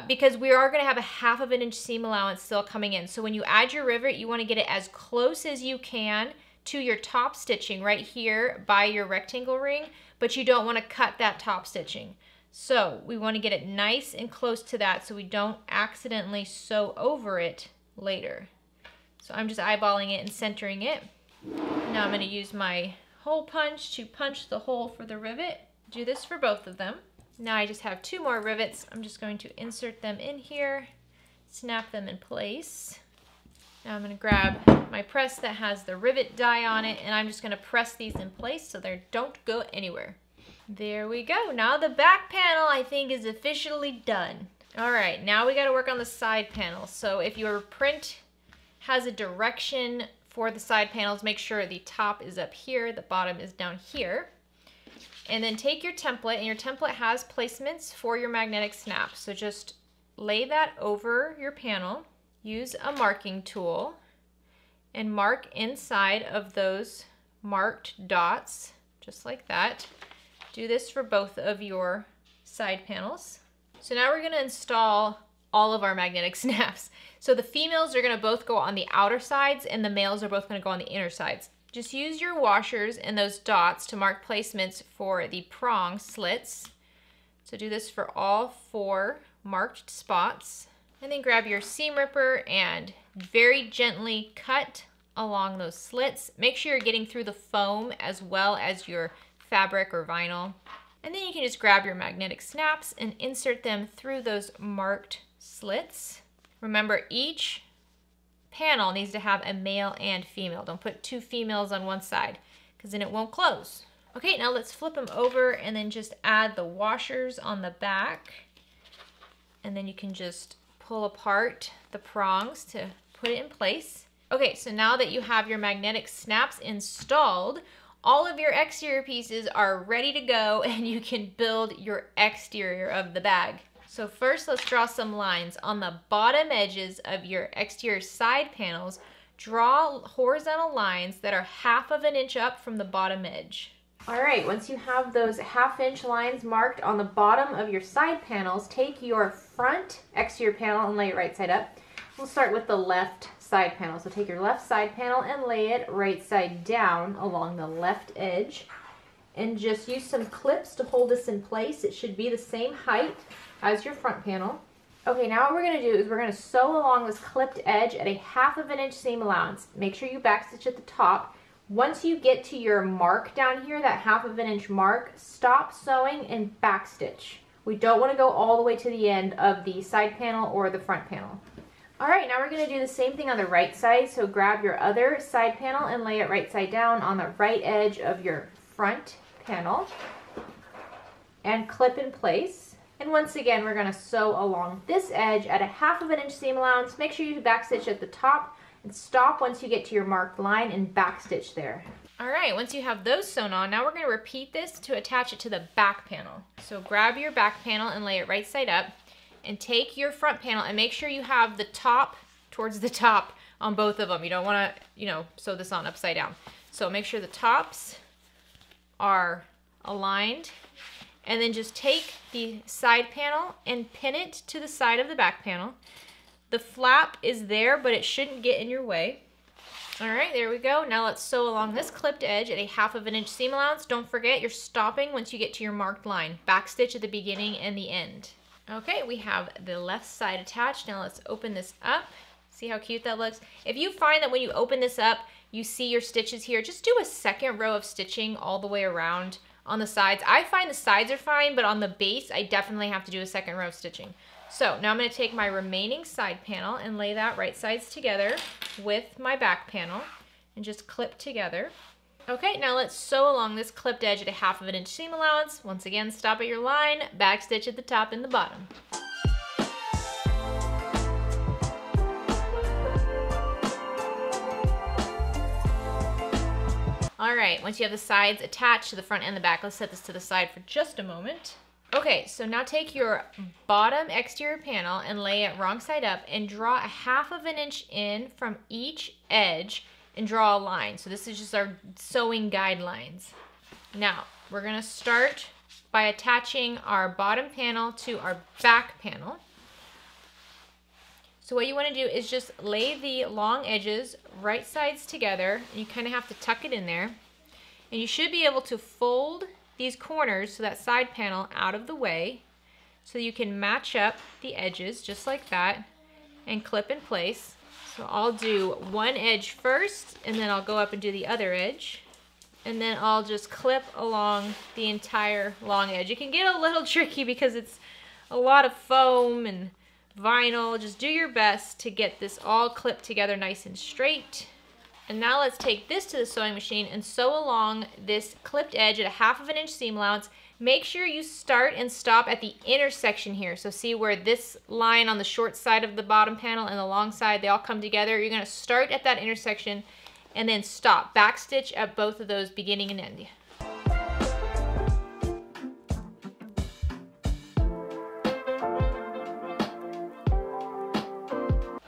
because we are going to have a 1/2 inch seam allowance still coming in. So when you add your rivet, you want to get it as close as you can to your top stitching right here by your rectangle ring, but you don't want to cut that top stitching. So we want to get it nice and close to that so we don't accidentally sew over it later. So I'm just eyeballing it and centering it. Now I'm going to use my hole punch to punch the hole for the rivet. Do this for both of them. Now I just have 2 more rivets. I'm just going to insert them in here, snap them in place. Now I'm going to grab my press that has the rivet die on it, and I'm just going to press these in place so they don't go anywhere. There we go. Now the back panel I think is officially done. All right, now we got to work on the side panel. So if your print has a direction for the side panels, make sure the top is up here, the bottom is down here. And then take your template, and your template has placements for your magnetic snaps. So just lay that over your panel, use a marking tool, and mark inside of those marked dots, just like that. Do this for both of your side panels. So now we're gonna install all of our magnetic snaps. So the females are gonna both go on the outer sides and the males are both gonna go on the inner sides. Just use your washers and those dots to mark placements for the prong slits. So do this for all 4 marked spots. And then grab your seam ripper and very gently cut along those slits. Make sure you're getting through the foam as well as your fabric or vinyl. And then you can just grab your magnetic snaps and insert them through those marked slits. Remember, each panel needs to have a male and female. Don't put 2 females on one side because then it won't close. Okay, now let's flip them over and then just add the washers on the back. And then you can just pull apart the prongs to put it in place. Okay, so now that you have your magnetic snaps installed, all of your exterior pieces are ready to go and you can build your exterior of the bag. So first, let's draw some lines. On the bottom edges of your exterior side panels, draw horizontal lines that are 1/2 inch up from the bottom edge. All right, once you have those 1/2 inch lines marked on the bottom of your side panels, take your front exterior panel and lay it right side up. We'll start with the left side panel. So take your left side panel and lay it right side down along the left edge. And just use some clips to hold this in place. It should be the same height as your front panel. Okay, now what we're going to do is we're going to sew along this clipped edge at a 1/2 inch seam allowance. Make sure you backstitch at the top. Once you get to your mark down here, that 1/2 inch mark, stop sewing and backstitch. We don't want to go all the way to the end of the side panel or the front panel. All right, now we're going to do the same thing on the right side. So grab your other side panel and lay it right side down on the right edge of your front panel and clip in place. And once again, we're going to sew along this edge at a 1/2 inch seam allowance. Make sure you backstitch at the top and stop once you get to your marked line and backstitch there. All right, once you have those sewn on, now we're going to repeat this to attach it to the back panel. So grab your back panel and lay it right side up, and take your front panel and make sure you have the top towards the top on both of them. You don't want to, sew this on upside down. So make sure the tops are aligned, and then just take the side panel and pin it to the side of the back panel. The flap is there, but it shouldn't get in your way. All right, there we go. Now let's sew along this clipped edge at a 1/2 inch seam allowance. Don't forget, you're stopping once you get to your marked line. Backstitch at the beginning and the end. Okay, we have the left side attached. Now let's open this up. See how cute that looks? If you find that when you open this up, you see your stitches here, just do a second row of stitching all the way around on the sides. I find the sides are fine, but on the base, I definitely have to do a second row of stitching. So now I'm going to take my remaining side panel and lay that right sides together with my back panel and just clip together. Okay, now let's sew along this clipped edge at a 1/2 inch seam allowance. Once again, stop at your line, back stitch at the top and the bottom. All right, once you have the sides attached to the front and the back, let's set this to the side for just a moment. Okay, so now take your bottom exterior panel and lay it wrong side up and draw a 1/2 inch in from each edge and draw a line. So this is just our sewing guidelines. Now, we're gonna start by attaching our bottom panel to our back panel. So what you wanna do is just lay the long edges right sides together, and you kinda have to tuck it in there. And you should be able to fold these corners, so that side panel, out of the way, so you can match up the edges just like that and clip in place. So I'll do one edge first, and then I'll go up and do the other edge. And then I'll just clip along the entire long edge. It can get a little tricky because it's a lot of foam and vinyl. Just do your best to get this all clipped together nice and straight. And now let's take this to the sewing machine and sew along this clipped edge at a 1/2 inch seam allowance. Make sure you start and stop at the intersection here. So see where this line on the short side of the bottom panel and the long side, they all come together. You're gonna start at that intersection and then stop. Backstitch at both of those, beginning and end.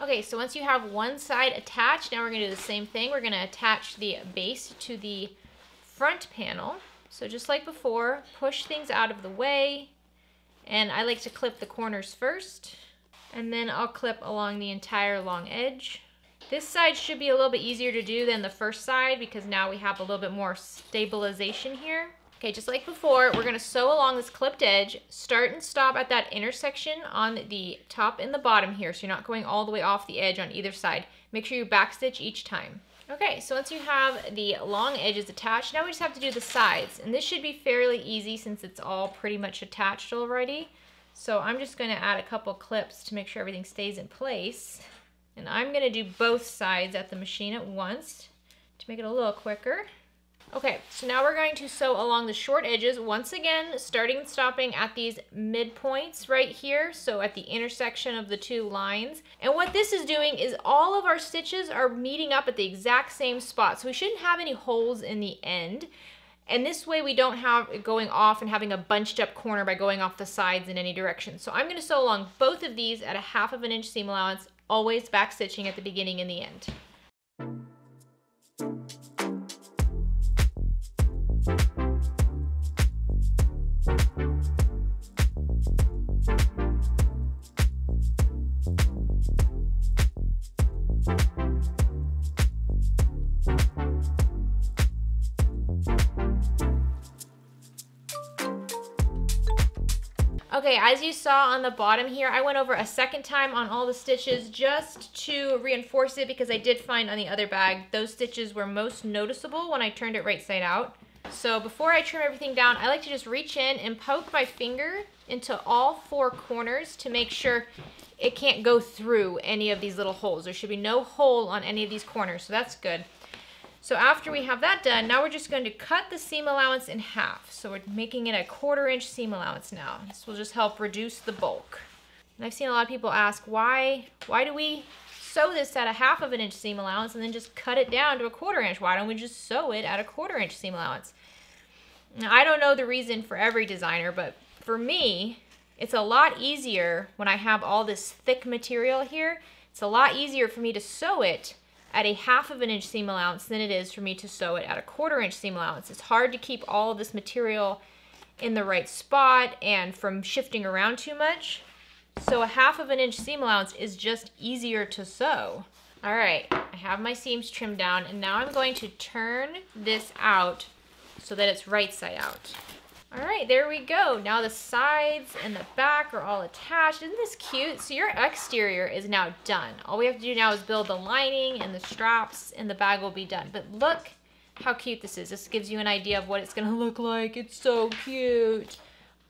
Okay, so once you have one side attached, now we're gonna do the same thing. We're gonna attach the base to the front panel. So just like before, push things out of the way. And I like to clip the corners first. And then I'll clip along the entire long edge. This side should be a little bit easier to do than the first side because now we have a little bit more stabilization here. Okay, just like before, we're gonna sew along this clipped edge, start and stop at that intersection on the top and the bottom here, so you're not going all the way off the edge on either side. Make sure you backstitch each time. Okay, so once you have the long edges attached, now we just have to do the sides. And this should be fairly easy since it's all pretty much attached already. So I'm just gonna add a couple clips to make sure everything stays in place. And I'm gonna do both sides at the machine at once to make it a little quicker. Okay, so now we're going to sew along the short edges, once again, starting and stopping at these midpoints right here, so at the intersection of the two lines. And what this is doing is all of our stitches are meeting up at the exact same spot, so we shouldn't have any holes in the end. And this way we don't have it going off and having a bunched up corner by going off the sides in any direction. So I'm gonna sew along both of these at a 1/2 inch seam allowance, always back stitching at the beginning and the end. Okay, as you saw on the bottom here, I went over a second time on all the stitches just to reinforce it because I did find on the other bag those stitches were most noticeable when I turned it right side out. So before I trim everything down, I like to just reach in and poke my finger into all four corners to make sure it can't go through any of these little holes. There should be no hole on any of these corners, so that's good. So after we have that done, now we're just going to cut the seam allowance in half. So we're making it a 1/4 inch seam allowance now. This will just help reduce the bulk. And I've seen a lot of people ask, why do we sew this at a 1/2 inch seam allowance and then just cut it down to a 1/4 inch? Why don't we just sew it at a 1/4 inch seam allowance? Now, I don't know the reason for every designer, but for me, it's a lot easier when I have all this thick material here. It's a lot easier for me to sew it at a 1/2 inch seam allowance than it is for me to sew it at a 1/4 inch seam allowance. It's hard to keep all of this material in the right spot and from shifting around too much. So a 1/2 inch seam allowance is just easier to sew. All right, I have my seams trimmed down and now I'm going to turn this out so that it's right side out. All right, there we go. Now the sides and the back are all attached. Isn't this cute? So your exterior is now done. All we have to do now is build the lining and the straps and the bag will be done. But look how cute this is. This gives you an idea of what it's gonna look like. It's so cute.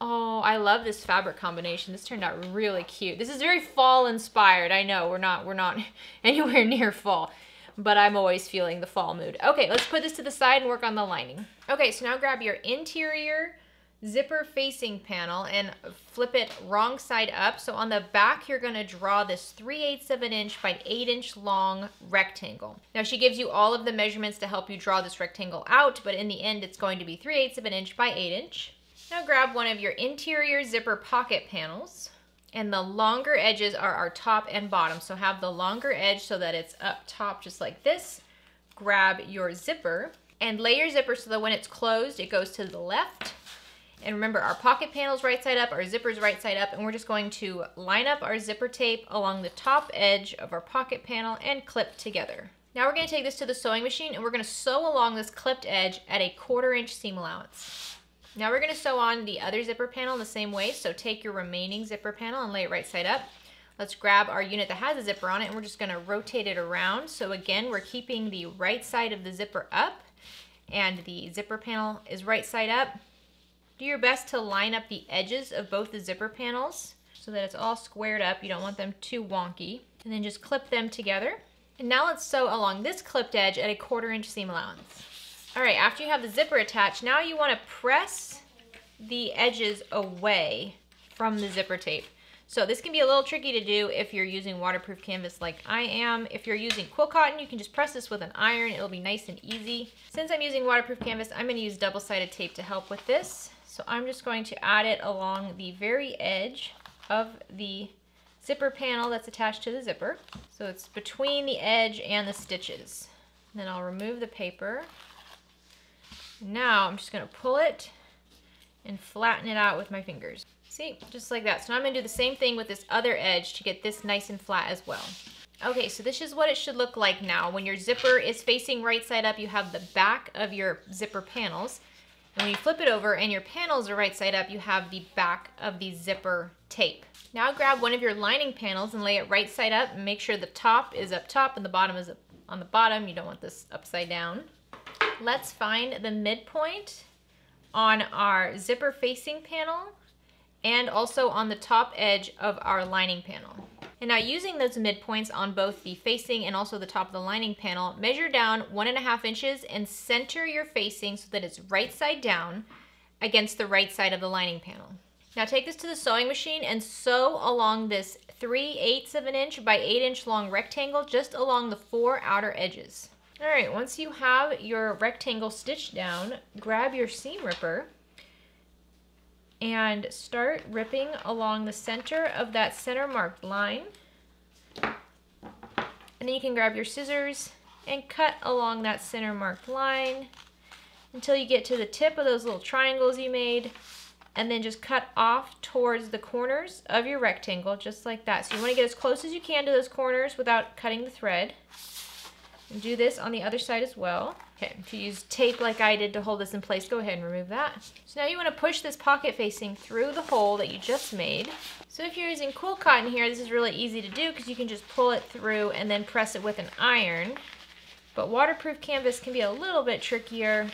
Oh, I love this fabric combination. This turned out really cute. This is very fall inspired. I know we're not anywhere near fall, but I'm always feeling the fall mood. Okay, let's put this to the side and work on the lining. Okay, so now grab your interior zipper facing panel and flip it wrong side up. So on the back, you're gonna draw this 3/8 of an inch by 8 inch long rectangle. Now she gives you all of the measurements to help you draw this rectangle out, but in the end, it's going to be 3/8 of an inch by 8 inch. Now grab one of your interior zipper pocket panels, and the longer edges are our top and bottom. So have the longer edge so that it's up top just like this. Grab your zipper and lay your zipper so that when it's closed, it goes to the left. And remember, our pocket panel's right side up, our zipper's right side up, and we're just going to line up our zipper tape along the top edge of our pocket panel and clip together. Now we're gonna take this to the sewing machine and we're gonna sew along this clipped edge at a 1/4 inch seam allowance. Now we're gonna sew on the other zipper panel in the same way, so take your remaining zipper panel and lay it right side up. Let's grab our unit that has a zipper on it and we're just gonna rotate it around. So again, we're keeping the right side of the zipper up and the zipper panel is right side up. Do your best to line up the edges of both the zipper panels so that it's all squared up. You don't want them too wonky. And then just clip them together. And now let's sew along this clipped edge at a 1/4 inch seam allowance. All right, after you have the zipper attached, now you want to press the edges away from the zipper tape. So this can be a little tricky to do if you're using waterproof canvas like I am. If you're using quilt cotton, you can just press this with an iron. It'll be nice and easy. Since I'm using waterproof canvas, I'm going to use double-sided tape to help with this. So I'm just going to add it along the very edge of the zipper panel that's attached to the zipper. So it's between the edge and the stitches. Then I'll remove the paper. Now I'm just going to pull it and flatten it out with my fingers. See, just like that. So now I'm going to do the same thing with this other edge to get this nice and flat as well. Okay, so this is what it should look like now. When your zipper is facing right side up, you have the back of your zipper panels. And when you flip it over and your panels are right side up, you have the back of the zipper tape. Now grab one of your lining panels and lay it right side up and make sure the top is up top and the bottom is up on the bottom. You don't want this upside down. Let's find the midpoint on our zipper facing panel and also on the top edge of our lining panel. And now using those midpoints on both the facing and also the top of the lining panel, measure down 1.5 inches and center your facing so that it's right side down against the right side of the lining panel. Now take this to the sewing machine and sew along this 3/8 of an inch by 8 inch long rectangle just along the 4 outer edges. All right, once you have your rectangle stitched down, grab your seam ripper and start ripping along the center of that center marked line. And then you can grab your scissors and cut along that center marked line until you get to the tip of those little triangles you made, and then just cut off towards the corners of your rectangle just like that. So you want to get as close as you can to those corners without cutting the thread. And do this on the other side as well. Okay, if you use tape like I did to hold this in place, go ahead and remove that. So now you want to push this pocket facing through the hole that you just made. So if you're using quilt cotton here, this is really easy to do because you can just pull it through and then press it with an iron. But waterproof canvas can be a little bit trickier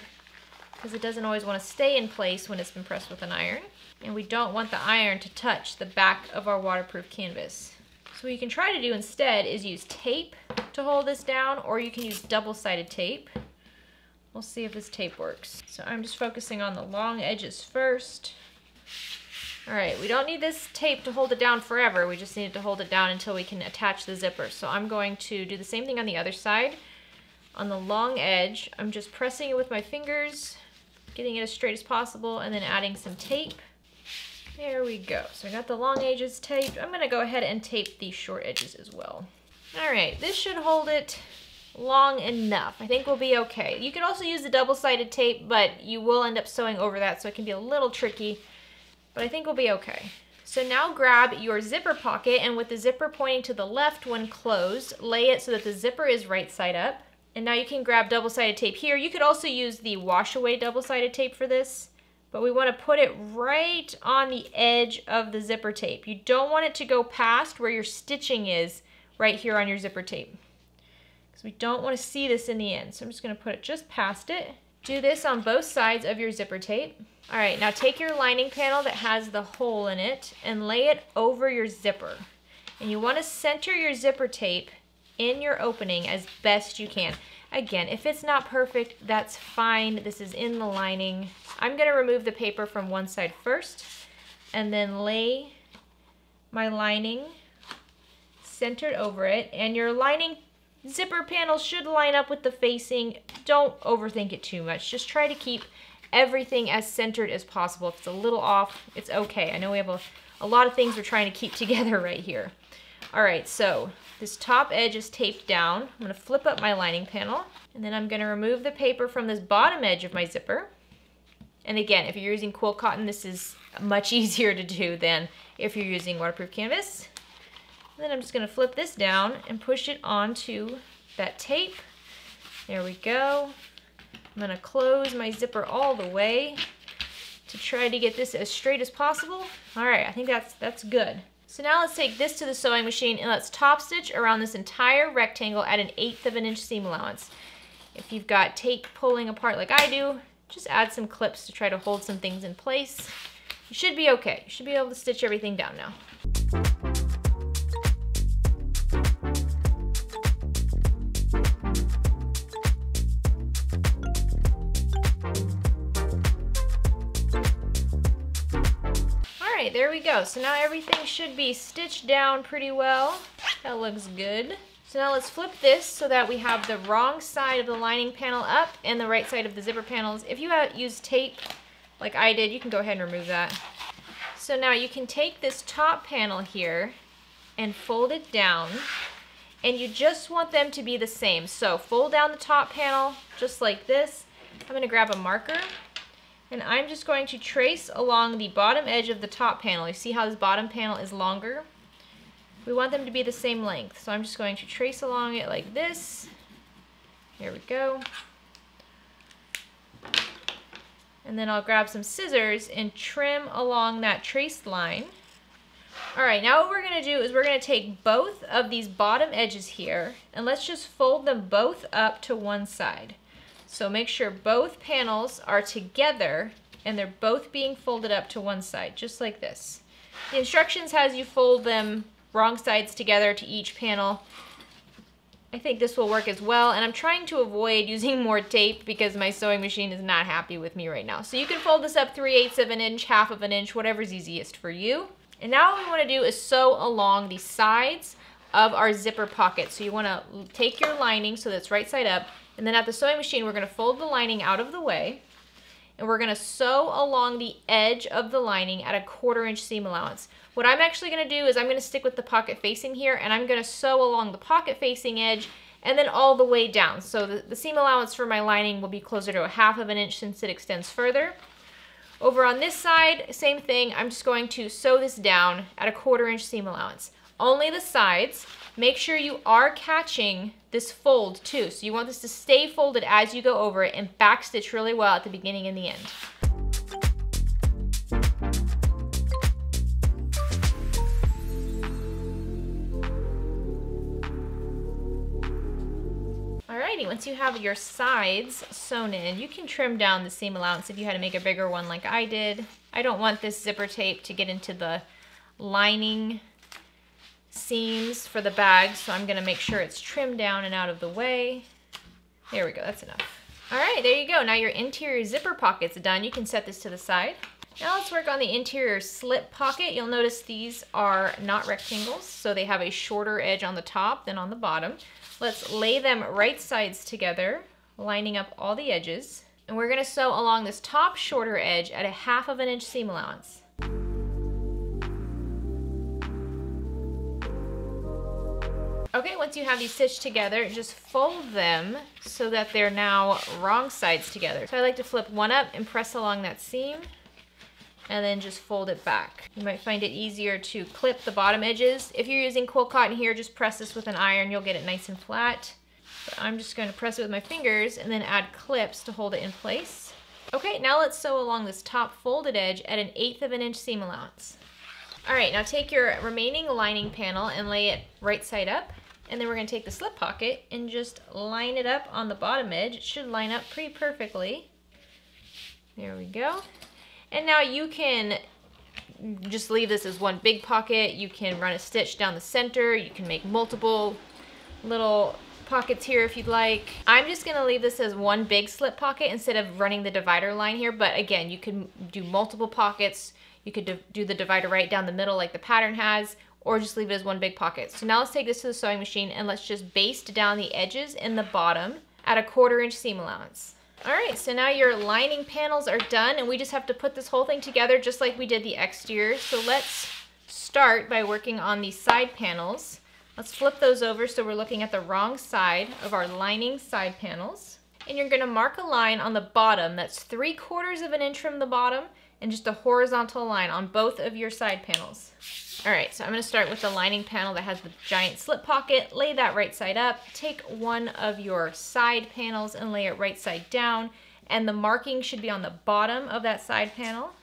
because it doesn't always want to stay in place when it's been pressed with an iron. And we don't want the iron to touch the back of our waterproof canvas. So what you can try to do instead is use tape to hold this down, or you can use double-sided tape. We'll see if this tape works. So I'm just focusing on the long edges first. All right, we don't need this tape to hold it down forever. We just need it to hold it down until we can attach the zipper. So I'm going to do the same thing on the other side. On the long edge, I'm just pressing it with my fingers, getting it as straight as possible, and then adding some tape. There we go. So I got the long edges taped. I'm gonna go ahead and tape the short edges as well. All right, this should hold it long enough. I think we'll be okay. You can also use the double-sided tape, but you will end up sewing over that, so it can be a little tricky, but I think we'll be okay. So now grab your zipper pocket, and with the zipper pointing to the left when closed, lay it so that the zipper is right side up. And now you can grab double-sided tape here. You could also use the wash-away double-sided tape for this, but we want to put it right on the edge of the zipper tape. You don't want it to go past where your stitching is right here on your zipper tape, because we don't want to see this in the end. So I'm just going to put it just past it. Do this on both sides of your zipper tape. All right, now take your lining panel that has the hole in it and lay it over your zipper. And you want to center your zipper tape in your opening as best you can. Again, if it's not perfect, that's fine. This is in the lining. I'm going to remove the paper from one side first and then lay my lining centered over it. And your lining zipper panel should line up with the facing. Don't overthink it too much. Just try to keep everything as centered as possible. If it's a little off, it's okay. I know we have a lot of things we're trying to keep together right here. All right, so this top edge is taped down. I'm going to flip up my lining panel, and then I'm going to remove the paper from this bottom edge of my zipper. And again, if you're using quilt cotton, this is much easier to do than if you're using waterproof canvas. And then I'm just going to flip this down and push it onto that tape. There we go. I'm going to close my zipper all the way to try to get this as straight as possible. All right, I think that's good. So now let's take this to the sewing machine and let's top stitch around this entire rectangle at 1/8 of an inch seam allowance. If you've got tape pulling apart like I do, just add some clips to try to hold some things in place. You should be okay. You should be able to stitch everything down now. Alright, there we go. So now everything should be stitched down pretty well. That looks good. So now let's flip this so that we have the wrong side of the lining panel up and the right side of the zipper panels. If you use tape like I did, you can go ahead and remove that. So now you can take this top panel here and fold it down, and you just want them to be the same. So fold down the top panel just like this. I'm going to grab a marker, and I'm just going to trace along the bottom edge of the top panel. You see how this bottom panel is longer? We want them to be the same length. So I'm just going to trace along it like this. Here we go. And then I'll grab some scissors and trim along that traced line. All right, now what we're gonna do is we're gonna take both of these bottom edges here and let's just fold them both up to one side. So make sure both panels are together and they're both being folded up to one side, just like this. The instructions has you fold them wrong sides together to each panel. I think this will work as well, and I'm trying to avoid using more tape because my sewing machine is not happy with me right now. So you can fold this up 3/8 of an inch, 1/2 of an inch, whatever's easiest for you. And now what we want to do is sew along the sides of our zipper pocket. So you want to take your lining so that's right side up, and then at the sewing machine we're going to fold the lining out of the way, and we're going to sew along the edge of the lining at 1/4 inch seam allowance. What I'm actually going to do is I'm going to stick with the pocket facing here, and I'm going to sew along the pocket facing edge and then all the way down. So the seam allowance for my lining will be closer to 1/2 of an inch since it extends further. Over on this side, same thing. I'm just going to sew this down at 1/4 inch seam allowance. Only the sides. Make sure you are catching this fold too. So you want this to stay folded as you go over it and backstitch really well at the beginning and the end. Alrighty, once you have your sides sewn in, you can trim down the seam allowance if you had to make a bigger one like I did. I don't want this zipper tape to get into the lining seams for the bag, so I'm going to make sure it's trimmed down and out of the way. There we go, that's enough. Alright, there you go. Now your interior zipper pocket's done. You can set this to the side. Now let's work on the interior slip pocket. You'll notice these are not rectangles, so they have a shorter edge on the top than on the bottom. Let's lay them right sides together, lining up all the edges. And we're going to sew along this top shorter edge at 1/2 of an inch seam allowance. Okay, once you have these stitched together, just fold them so that they're now wrong sides together. So I like to flip one up and press along that seam, and then just fold it back. You might find it easier to clip the bottom edges. If you're using quilt cotton here, just press this with an iron, you'll get it nice and flat. But I'm just going to press it with my fingers and then add clips to hold it in place. Okay, now let's sew along this top folded edge at 1/8 of an inch seam allowance. Alright, now take your remaining lining panel and lay it right side up. And then we're going to take the slip pocket and just line it up on the bottom edge. It should line up pretty perfectly. There we go. And now you can just leave this as one big pocket. You can run a stitch down the center. You can make multiple little pockets here if you'd like. I'm just gonna leave this as one big slip pocket instead of running the divider line here, but again, you can do multiple pockets. You could do the divider right down the middle like the pattern has, or just leave it as one big pocket. So now let's take this to the sewing machine and let's just baste down the edges in the bottom at a 1/4 inch seam allowance. All right, so now your lining panels are done and we just have to put this whole thing together just like we did the exterior. So let's start by working on the side panels. Let's flip those over so we're looking at the wrong side of our lining side panels. And you're gonna mark a line on the bottom that's 3/4 of an inch from the bottom and just a horizontal line on both of your side panels. All right, so I'm gonna start with the lining panel that has the giant slip pocket. Lay that right side up. Take one of your side panels and lay it right side down. And the marking should be on the bottom of that side panel.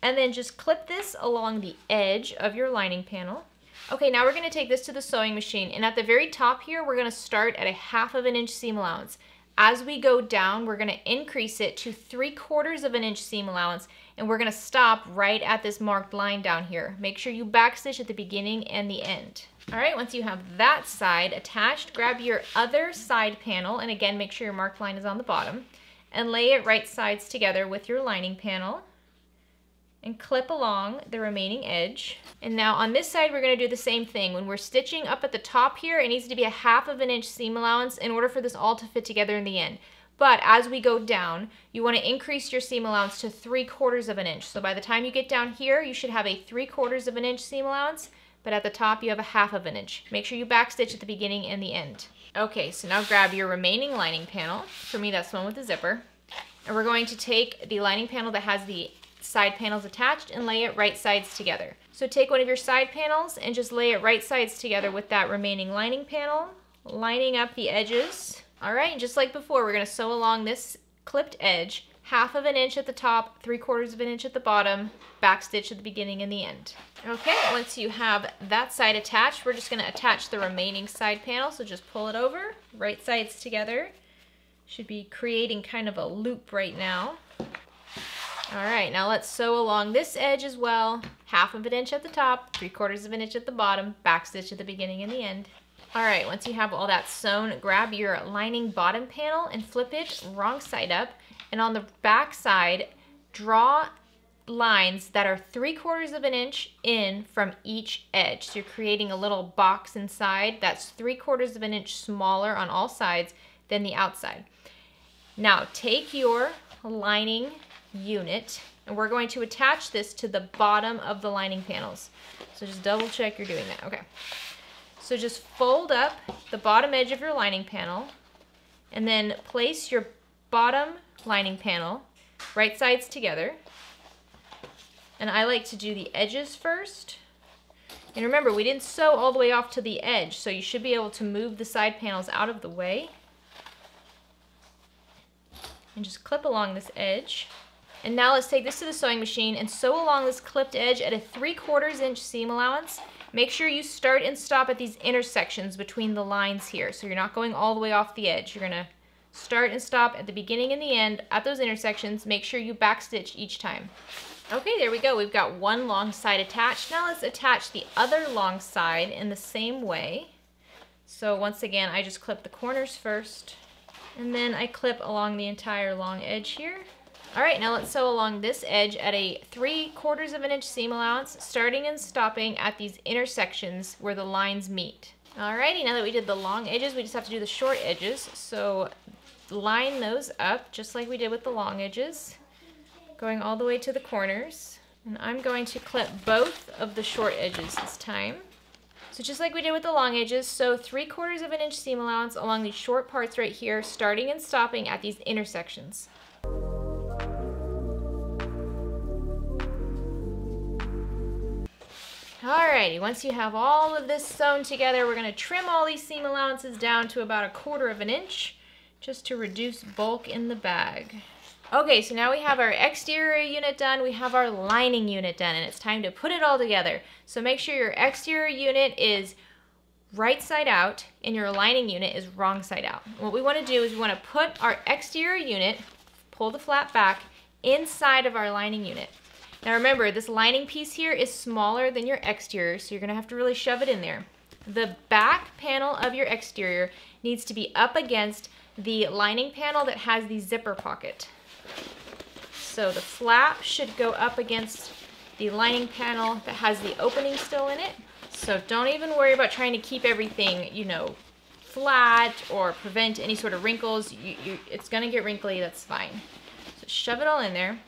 And then just clip this along the edge of your lining panel. Okay, now we're gonna take this to the sewing machine. And at the very top here, we're gonna start at a 1/2 inch seam allowance. As we go down, we're gonna increase it to 3/4 inch seam allowance, and we're gonna stop right at this marked line down here. Make sure you backstitch at the beginning and the end. All right, once you have that side attached, grab your other side panel, and again, make sure your marked line is on the bottom, and lay it right sides together with your lining panel, and clip along the remaining edge. And now on this side, we're gonna do the same thing. When we're stitching up at the top here, it needs to be a 1/2 inch seam allowance in order for this all to fit together in the end. But as we go down, you wanna increase your seam allowance to 3/4 inch. So by the time you get down here, you should have a 3/4 inch seam allowance, but at the top you have a 1/2 inch. Make sure you backstitch at the beginning and the end. Okay, so now grab your remaining lining panel. For me, that's the one with the zipper. And we're going to take the lining panel that has the side panels attached and lay it right sides together. So take one of your side panels and just lay it right sides together with that remaining lining panel, lining up the edges. All right, and just like before, we're gonna sew along this clipped edge, 1/2 inch at the top, 3/4 inch at the bottom, backstitch at the beginning and the end. Okay, once you have that side attached, we're just gonna attach the remaining side panel. So just pull it over, right sides together. Should be creating kind of a loop right now. All right, now let's sew along this edge as well. 1/2 inch at the top, 3/4 inch at the bottom, backstitch at the beginning and the end. All right, once you have all that sewn, grab your lining bottom panel and flip it wrong side up. And on the back side, draw lines that are 3/4 inch in from each edge. So you're creating a little box inside that's 3/4 inch smaller on all sides than the outside. Now take your lining unit and we're going to attach this to the bottom of the lining panels. So just double check you're doing that. Okay. So just fold up the bottom edge of your lining panel and then place your bottom lining panel right sides together. And I like to do the edges first. And remember, we didn't sew all the way off to the edge, so you should be able to move the side panels out of the way. And just clip along this edge. And now let's take this to the sewing machine and sew along this clipped edge at a 3/4 inch seam allowance. Make sure you start and stop at these intersections between the lines here. So you're not going all the way off the edge. You're gonna start and stop at the beginning and the end at those intersections. Make sure you backstitch each time. Okay, there we go. We've got one long side attached. Now let's attach the other long side in the same way. So once again, I just clip the corners first, and then I clip along the entire long edge here. All right, now let's sew along this edge at a 3/4 inch seam allowance, starting and stopping at these intersections where the lines meet. Alrighty, now that we did the long edges, we just have to do the short edges. So line those up just like we did with the long edges, going all the way to the corners. And I'm going to clip both of the short edges this time. So just like we did with the long edges, sew 3/4 inch seam allowance along these short parts right here, starting and stopping at these intersections. Alrighty, once you have all of this sewn together, we're gonna trim all these seam allowances down to about 1/4 inch, just to reduce bulk in the bag. Okay, so now we have our exterior unit done, we have our lining unit done, and it's time to put it all together. So make sure your exterior unit is right side out and your lining unit is wrong side out. What we wanna do is we wanna put our exterior unit, pull the flap back, inside of our lining unit. Now remember, this lining piece here is smaller than your exterior, so you're gonna have to really shove it in there. The back panel of your exterior needs to be up against the lining panel that has the zipper pocket. So the flap should go up against the lining panel that has the opening still in it. So don't even worry about trying to keep everything, you know, flat or prevent any sort of wrinkles. It's gonna get wrinkly, that's fine. So shove it all in there.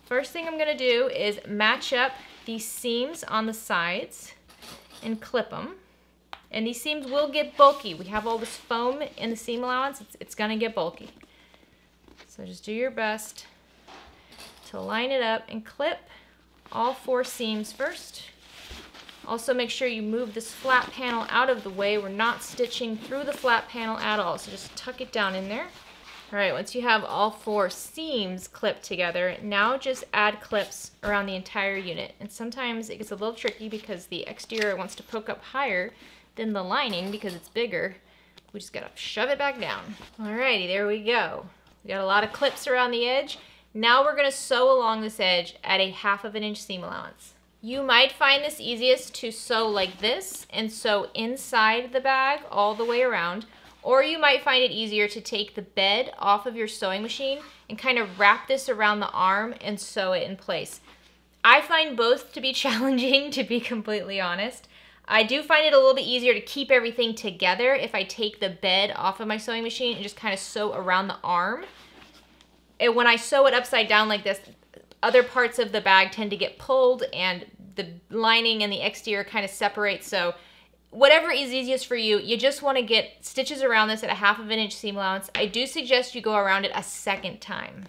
First thing I'm gonna do is match up these seams on the sides and clip them. And these seams will get bulky. We have all this foam in the seam allowance. It's gonna get bulky. So just do your best to line it up and clip all 4 seams first. Also make sure you move this flat panel out of the way. We're not stitching through the flat panel at all, so just tuck it down in there. All right, once you have all 4 seams clipped together, now just add clips around the entire unit. And sometimes it gets a little tricky because the exterior wants to poke up higher than the lining because it's bigger. We just gotta shove it back down. Alrighty, there we go. We got a lot of clips around the edge. Now we're gonna sew along this edge at a 1/2 inch seam allowance. You might find this easiest to sew like this and sew inside the bag all the way around, or you might find it easier to take the bed off of your sewing machine and kind of wrap this around the arm and sew it in place. I find both to be challenging, to be completely honest. I do find it a little bit easier to keep everything together if I take the bed off of my sewing machine and just kind of sew around the arm. And when I sew it upside down like this, other parts of the bag tend to get pulled and the lining and the exterior kind of separate. So whatever is easiest for you, you just want to get stitches around this at a 1/2 inch seam allowance. I do suggest you go around it a second time.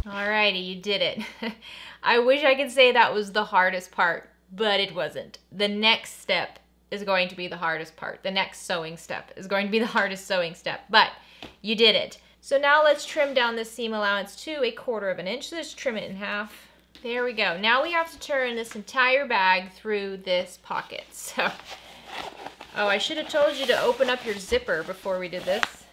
Alrighty, you did it. I wish I could say that was the hardest part, but it wasn't. The next step is going to be the hardest part. The next sewing step is going to be the hardest sewing step, but you did it. So now let's trim down this seam allowance to a 1/4 inch. So just trim it in half. There we go. Now we have to turn this entire bag through this pocket. So, oh, I should have told you to open up your zipper before we did this.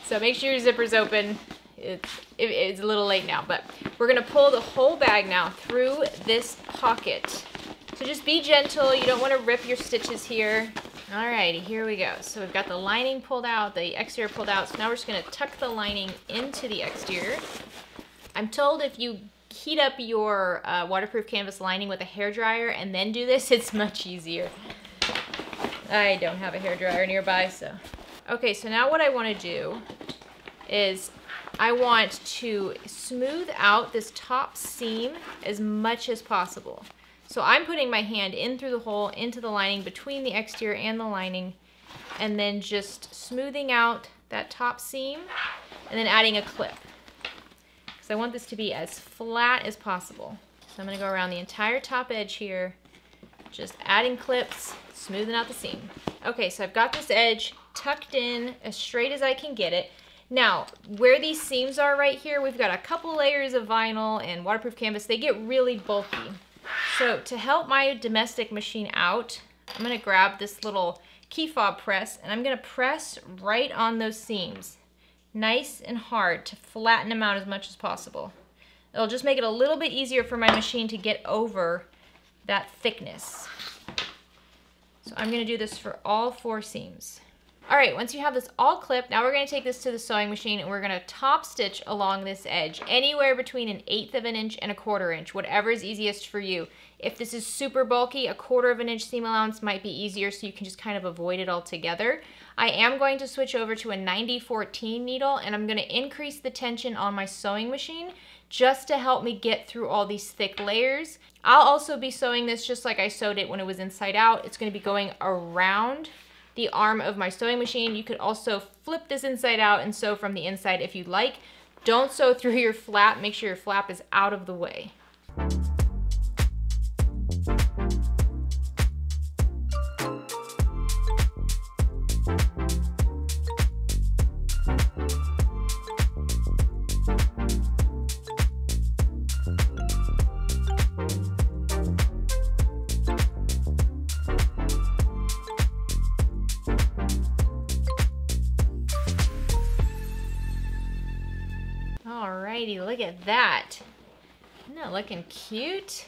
So make sure your zipper's open. It's a little late now, but we're gonna pull the whole bag now through this pocket. So just be gentle, you don't wanna rip your stitches here. Alrighty, here we go. So we've got the lining pulled out, the exterior pulled out, so now we're just gonna tuck the lining into the exterior. I'm told if you heat up your waterproof canvas lining with a hairdryer and then do this, it's much easier. I don't have a hairdryer nearby, so. Okay, so now what I wanna do is I want to smooth out this top seam as much as possible. So I'm putting my hand in through the hole into the lining between the exterior and the lining, and then just smoothing out that top seam and then adding a clip. Because I want this to be as flat as possible. So I'm going to go around the entire top edge here, just adding clips, smoothing out the seam. Okay, so I've got this edge tucked in as straight as I can get it. Now, where these seams are right here, we've got a couple layers of vinyl and waterproof canvas. They get really bulky. So to help my domestic machine out, I'm gonna grab this little key fob press and I'm gonna press right on those seams. Nice and hard to flatten them out as much as possible. It'll just make it a little bit easier for my machine to get over that thickness. So I'm gonna do this for all 4 seams. All right, once you have this all clipped, now we're gonna take this to the sewing machine and we're gonna top stitch along this edge, anywhere between an 1/8 inch and a 1/4 inch, whatever is easiest for you. If this is super bulky, a 1/4 inch seam allowance might be easier so you can just kind of avoid it altogether. I am going to switch over to a 90-14 needle and I'm gonna increase the tension on my sewing machine just to help me get through all these thick layers. I'll also be sewing this just like I sewed it when it was inside out. It's gonna be going around the arm of my sewing machine. You could also flip this inside out and sew from the inside if you'd like. Don't sew through your flap. Make sure your flap is out of the way. Alrighty, look at that. Isn't that looking cute?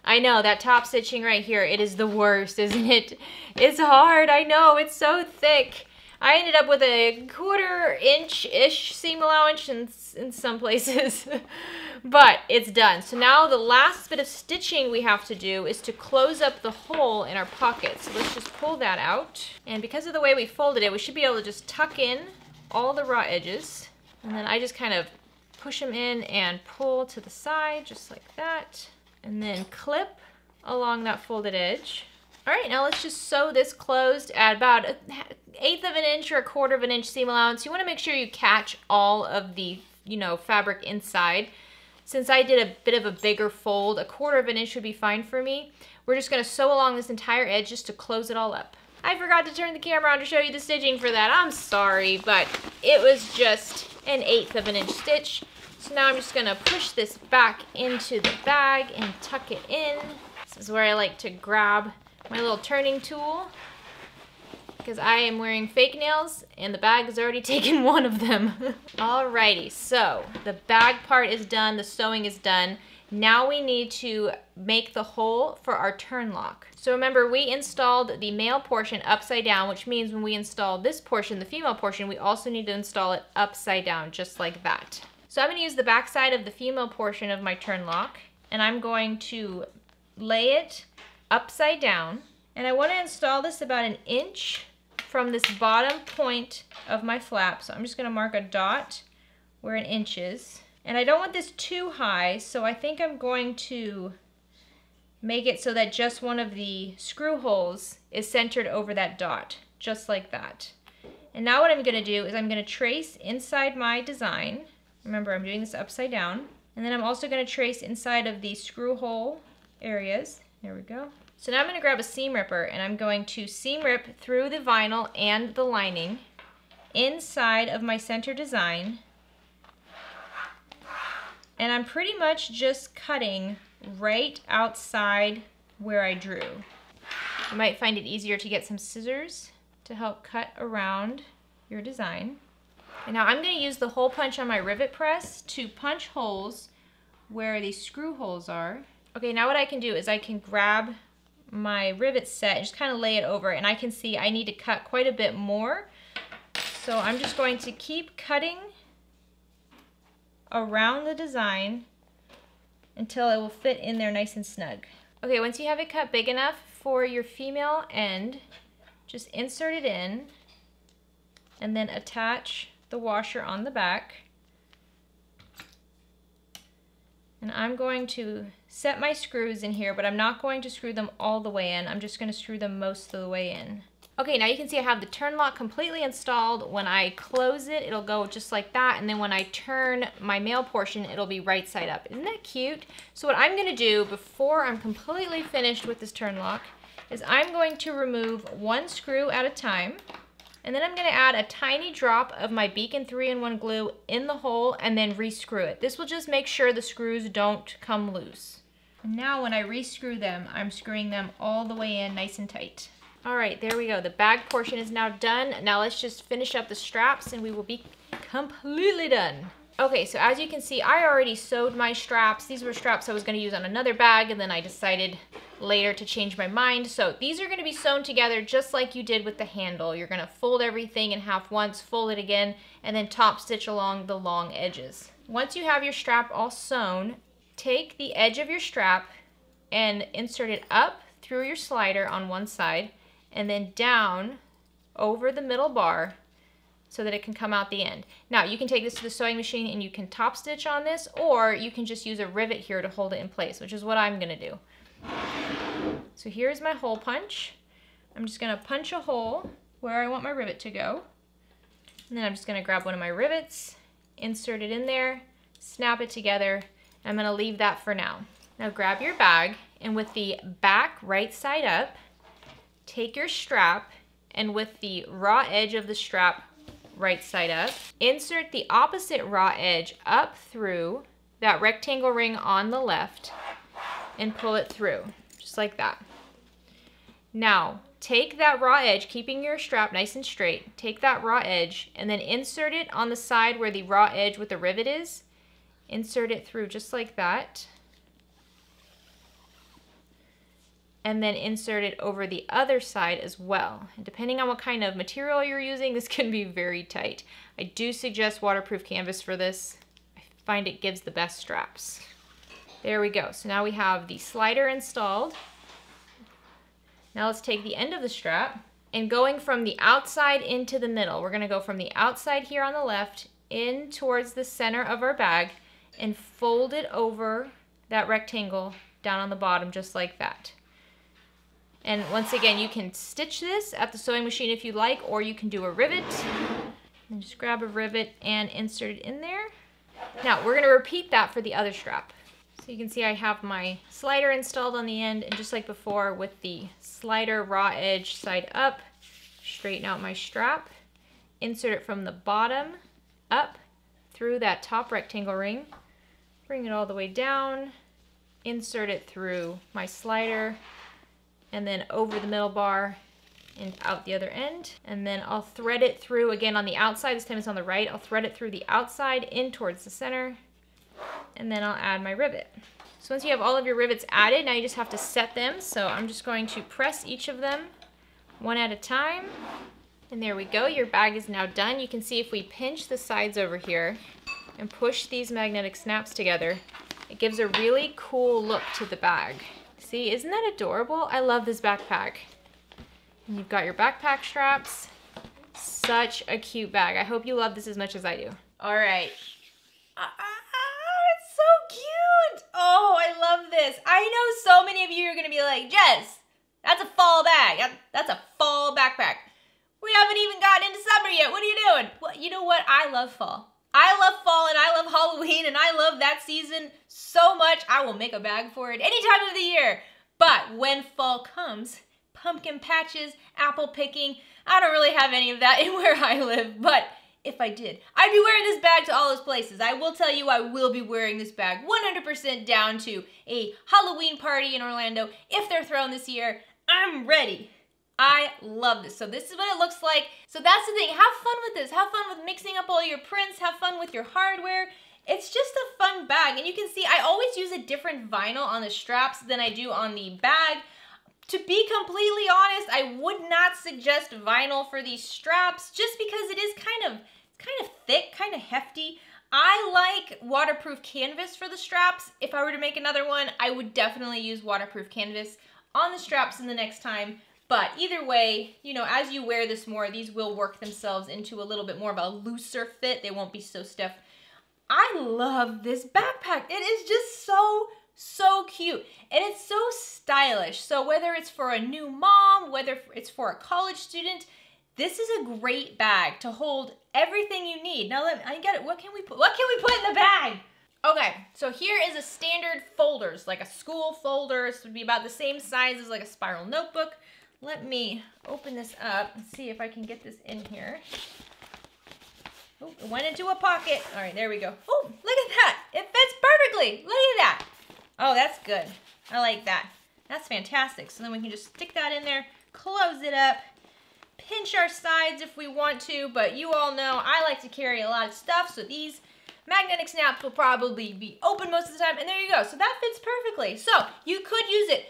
I know, that top stitching right here, it is the worst, isn't it? It's hard, I know, it's so thick. I ended up with a 1/4 inch-ish seam allowance in some places, but it's done. So now the last bit of stitching we have to do is to close up the hole in our pocket. So let's just pull that out. And because of the way we folded it, we should be able to just tuck in all the raw edges. And then I just kind of push them in and pull to the side, just like that. And then clip along that folded edge. All right, now let's just sew this closed at about 1/8 of an inch or 1/4 of an inch seam allowance. You wanna make sure you catch all of the, fabric inside. Since I did a bit of a bigger fold, 1/4 of an inch would be fine for me. We're just gonna sew along this entire edge just to close it all up. I forgot to turn the camera on to show you the stitching for that. I'm sorry, but it was just 1/8 of an inch stitch. So now I'm just gonna push this back into the bag and tuck it in. This is where I like to grab my little turning tool because I am wearing fake nails and the bag has already taken one of them. Alrighty, so the bag part is done, the sewing is done. Now we need to make the hole for our turn lock. So remember, we installed the male portion upside down, which means when we install this portion, the female portion, we also need to install it upside down, just like that. So I'm gonna use the back side of the female portion of my turn lock, and I'm going to lay it upside down. And I wanna install this about 1 inch from this bottom point of my flap. So I'm just gonna mark a dot where 1 inch is. And I don't want this too high, so I think I'm going to make it so that just one of the screw holes is centered over that dot, just like that. And now what I'm gonna do is I'm gonna trace inside my design. Remember, I'm doing this upside down. And then I'm also gonna trace inside of the screw hole areas. There we go. So now I'm gonna grab a seam ripper and I'm going to seam rip through the vinyl and the lining inside of my center design. And I'm pretty much just cutting right outside where I drew. You might find it easier to get some scissors to help cut around your design. And now I'm going to use the hole punch on my rivet press to punch holes where the screw holes are. Okay, now what I can do is I can grab my rivet set and just kind of lay it over, and I can see I need to cut quite a bit more. So I'm just going to keep cutting around the design until it will fit in there nice and snug. Okay, once you have it cut big enough for your female end, just insert it in and then attach the washer on the back. And I'm going to set my screws in here, but I'm not going to screw them all the way in. I'm just going to screw them most of the way in. Okay, now you can see I have the turn lock completely installed. When I close it, it'll go just like that. And then when I turn my male portion, it'll be right side up. Isn't that cute? So what I'm gonna do before I'm completely finished with this turn lock is I'm going to remove one screw at a time. And then I'm gonna add a tiny drop of my Beacon 3-in-1 glue in the hole and then re-screw it. This will just make sure the screws don't come loose. And now when I re-screw them, I'm screwing them all the way in nice and tight. All right, there we go. The bag portion is now done. Now let's just finish up the straps and we will be completely done. Okay, so as you can see, I already sewed my straps. These were straps I was gonna use on another bag, and then I decided later to change my mind. So these are gonna be sewn together just like you did with the handle. You're gonna fold everything in half once, fold it again, and then top stitch along the long edges. Once you have your strap all sewn, take the edge of your strap and insert it up through your slider on one side, and then down over the middle bar so that it can come out the end. Now you can take this to the sewing machine and you can top stitch on this, or you can just use a rivet here to hold it in place, which is what I'm gonna do. So here's my hole punch. I'm just gonna punch a hole where I want my rivet to go. And then I'm just gonna grab one of my rivets, insert it in there, snap it together. I'm gonna leave that for now. Now grab your bag, and with the back right side up, take your strap, and with the raw edge of the strap right side up, insert the opposite raw edge up through that rectangle ring on the left and pull it through, just like that. Now, take that raw edge, keeping your strap nice and straight, take that raw edge and then insert it on the side where the raw edge with the rivet is. Insert it through just like that. And then insert it over the other side as well. And depending on what kind of material you're using, this can be very tight. I do suggest waterproof canvas for this. I find it gives the best straps. There we go. So now we have the slider installed. Now let's take the end of the strap and going from the outside into the middle. We're gonna go from the outside here on the left in towards the center of our bag and fold it over that rectangle down on the bottom just like that. And once again, you can stitch this at the sewing machine if you like, or you can do a rivet. And just grab a rivet and insert it in there. Now, we're gonna repeat that for the other strap. So you can see I have my slider installed on the end, and just like before with the slider raw edge side up, straighten out my strap, insert it from the bottom up through that top rectangle ring, bring it all the way down, insert it through my slider, and then over the middle bar and out the other end. And then I'll thread it through again on the outside. This time it's on the right. I'll thread it through the outside in towards the center, and then I'll add my rivet. So once you have all of your rivets added, now you just have to set them. So I'm just going to press each of them one at a time. And there we go, your bag is now done. You can see if we pinch the sides over here and push these magnetic snaps together, it gives a really cool look to the bag. See, isn't that adorable? I love this backpack. And you've got your backpack straps. Such a cute bag. I hope you love this as much as I do. All right. It's so cute. Oh, I love this. I know so many of you are gonna be like, Jess, that's a fall bag. That's a fall backpack. We haven't even gotten into summer yet. What are you doing? Well, you know what? I love fall. I love fall and I love Halloween and I love that season so much. I will make a bag for it any time of the year. But when fall comes, pumpkin patches, apple picking, I don't really have any of that in where I live, but if I did, I'd be wearing this bag to all those places. I will tell you I will be wearing this bag 100% down to a Halloween party in Orlando. If they're thrown this year, I'm ready. I love this. So this is what it looks like. So that's the thing. Have fun with this. Have fun with mixing up all your prints. Have fun with your hardware. It's just a fun bag. And you can see I always use a different vinyl on the straps than I do on the bag. To be completely honest, I would not suggest vinyl for these straps just because it is kind of thick, kind of hefty. I like waterproof canvas for the straps. If I were to make another one, I would definitely use waterproof canvas on the straps in the next time. But either way, you know, as you wear this more, these will work themselves into a little bit more of a looser fit. They won't be so stiff. I love this backpack. It is just so cute. And it's so stylish. So whether it's for a new mom, whether it's for a college student, this is a great bag to hold everything you need. Now I get it. What can we put in the bag? Okay, so here is a standard folders, like a school folder. This would be about the same size as like a spiral notebook. Let me open this up and see if I can get this in here. Oh, it went into a pocket. All right, there we go. Oh, look at that. It fits perfectly. Look at that. Oh, that's good. I like that. That's fantastic. So then we can just stick that in there, close it up, pinch our sides if we want to, but you all know I like to carry a lot of stuff, so these magnetic snaps will probably be open most of the time, and there you go. So that fits perfectly. So you could use it.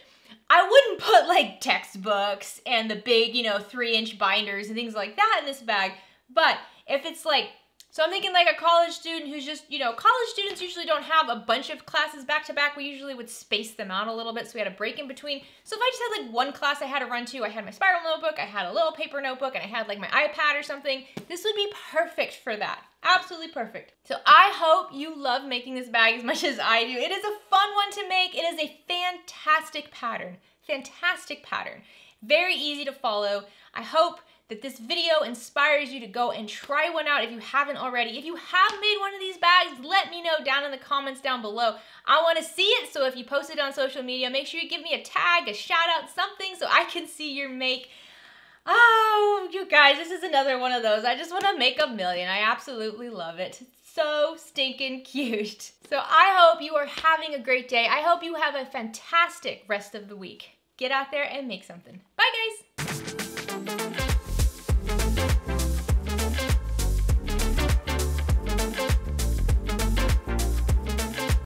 I wouldn't put like textbooks and the big, 3-inch binders and things like that in this bag, but if it's like, so I'm thinking like a college student who's just, college students usually don't have a bunch of classes back to back. We usually would space them out a little bit, so we had a break in between. So if I just had like one class I had to run to, I had my spiral notebook, I had a little paper notebook, and I had like my iPad or something, this would be perfect for that. Absolutely perfect. So I hope you love making this bag as much as I do. It is a fun one to make. It is a fantastic pattern. Fantastic pattern. Very easy to follow. I hope that this video inspires you to go and try one out if you haven't already. If you have made one of these bags, let me know down in the comments down below. I want to see it, so if you post it on social media, make sure you give me a tag, a shout out, something so I can see your make. Oh, you guys, this is another one of those. I just want to make a million. I absolutely love it. It's so stinking cute. So I hope you are having a great day. I hope you have a fantastic rest of the week. Get out there and make something. Bye, guys.